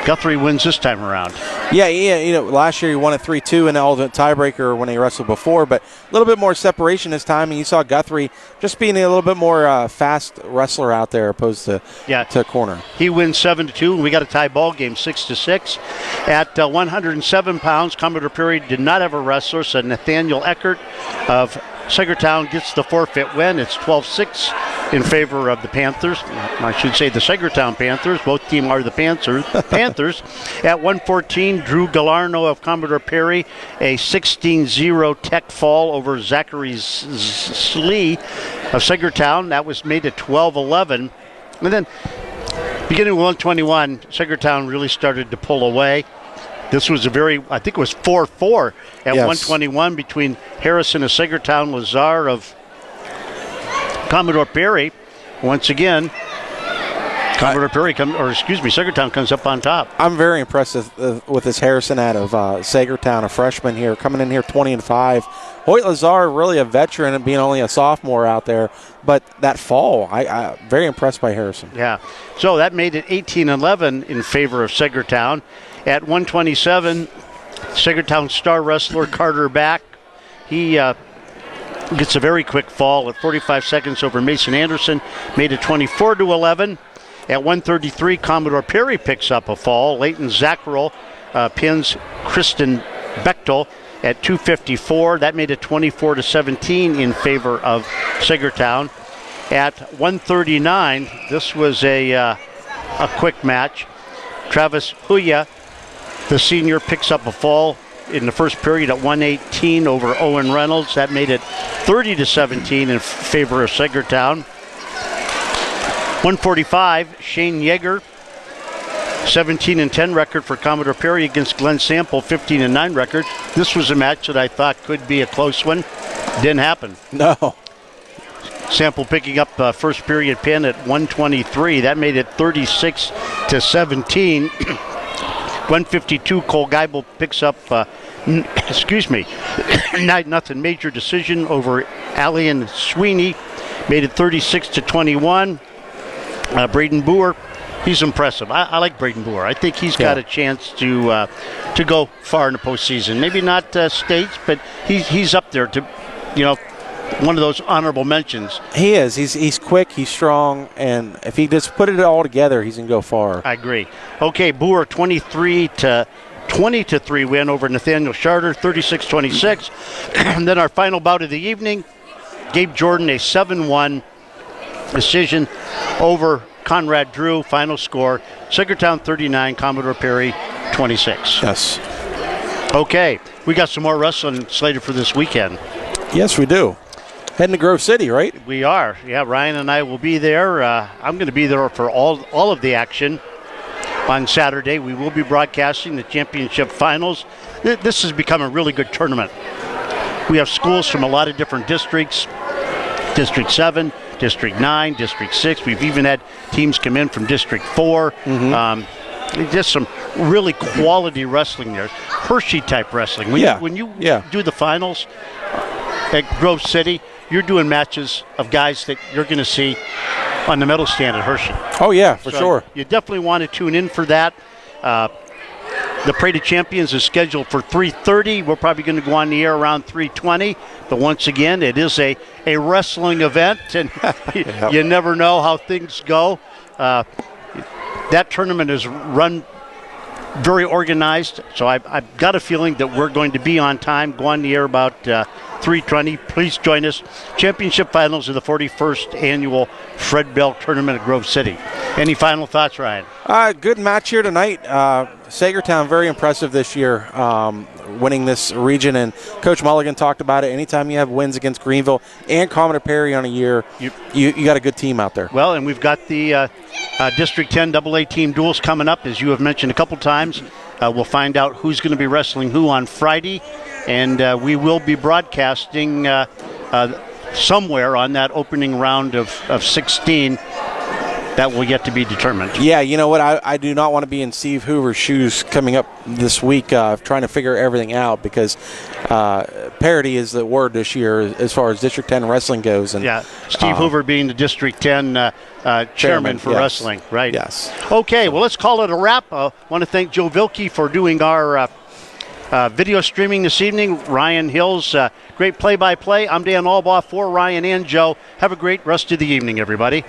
Guthrie wins this time around. Yeah. Last year he won at 3-2 in the ultimate tiebreaker when he wrestled before, but a little bit more separation this time, and you saw Guthrie just being a little bit more fast wrestler out there opposed to Corner. He wins 7-2, and we got a tie ball game 6-6. At 107 pounds, Commodore Perry did not have a wrestler, so Nathaniel Eckert of Saegertown gets the forfeit win. It's 12-6 in favor of the Panthers. I should say the Saegertown Panthers. Both teams are the Panthers. At 114, Drew Galarno of Commodore Perry, a 16-0 tech fall over Zachary Slee of Saegertown. That was made at 12-11. And then, beginning with 121, Saegertown really started to pull away. This was I think it was 4-4 at 121 between Harrison of Saegertown, Lazar of Commodore Perry. Once again, Saegertown comes up on top. I'm very impressed with this Harrison out of Saegertown, a freshman here, coming in here 20-5. Hoyt Lazar, really a veteran and being only a sophomore out there, but that fall, I very impressed by Harrison. Yeah, so that made it 18-11 in favor of Saegertown. At 127, Saegertown star wrestler Carter Back, he gets a very quick fall at 45 seconds over Mason Anderson, made it 24-11. At 133, Commodore Perry picks up a fall. Leighton Zackrell pins Kristen Bechtel at 254. That made it 24-17 in favor of Saegertown. At 139, this was a quick match. Travis Huya, the senior, picks up a fall in the first period at 118 over Owen Reynolds. That made it 30-17 in favor of Saegertown. 145, Shane Yeager, 17-10 record for Commodore Perry against Glenn Sample, 15-9 record. This was a match that I thought could be a close one. Didn't happen. No. Sample picking up the first period pin at 123. That made it 36-17. 152, Cole Geibel picks up, 9-0 major decision over Allian Sweeney. Made it 36-21. Braden Boer, he's impressive. I like Braden Boer. I think he's got a chance to go far in the postseason. Maybe not states, but he's up there to, one of those honorable mentions. He is. He's quick, he's strong, and if he just put it all together, he's going to go far. I agree. Okay, Boer 20-3 win over Nathaniel Charter, 36-26. And then our final bout of the evening, Gabe Jordan, a 7-1 decision over Conrad Drew. Final score, Saegertown 39, Commodore Perry 26. Yes. Okay, we got some more wrestling slated for this weekend. Yes, we do. Heading to Grove City, right? We are. Yeah, Ryan and I will be there. I'm going to be there for all of the action on Saturday. We will be broadcasting the championship finals. This has become a really good tournament. We have schools from a lot of different districts. District 7, District 9, District 6. We've even had teams come in from District 4. Just some really quality wrestling there. Hershey-type wrestling. When you do the finals at Grove City, you're doing matches of guys that you're going to see on the medal stand at Hershey. Oh, yeah, for sure. You definitely want to tune in for that. The Parade of Champions is scheduled for 3:30. We're probably going to go on the air around 3:20. But once again, it is a wrestling event, and you never know how things go. That tournament is run very organized, so I've got a feeling that we're going to be on time, go on the air about 3:20. Please join us. Championship finals of the 41st annual Fred Bell Tournament at Grove City. Any final thoughts, Ryan? Good match here tonight. Saegertown, very impressive this year, winning this region. And Coach Mulligan talked about it. Anytime you have wins against Greenville and Commodore Perry on a year, you got a good team out there. Well, and we've got the District 10 AA team duels coming up, as you have mentioned a couple times. We'll find out who's going to be wrestling who on Friday. and we will be broadcasting somewhere on that opening round of 16. That will yet to be determined. Yeah, you know what? I do not want to be in Steve Hoover's shoes coming up this week trying to figure everything out, because parity is the word this year as far as District 10 wrestling goes. And Steve Hoover being the District 10 chairman for wrestling, right? Yes. Okay, well, let's call it a wrap. I want to thank Joe Vilke for doing our video streaming this evening. Ryan Hills, great play-by-play. I'm Dan Albaugh for Ryan and Joe. Have a great rest of the evening, everybody.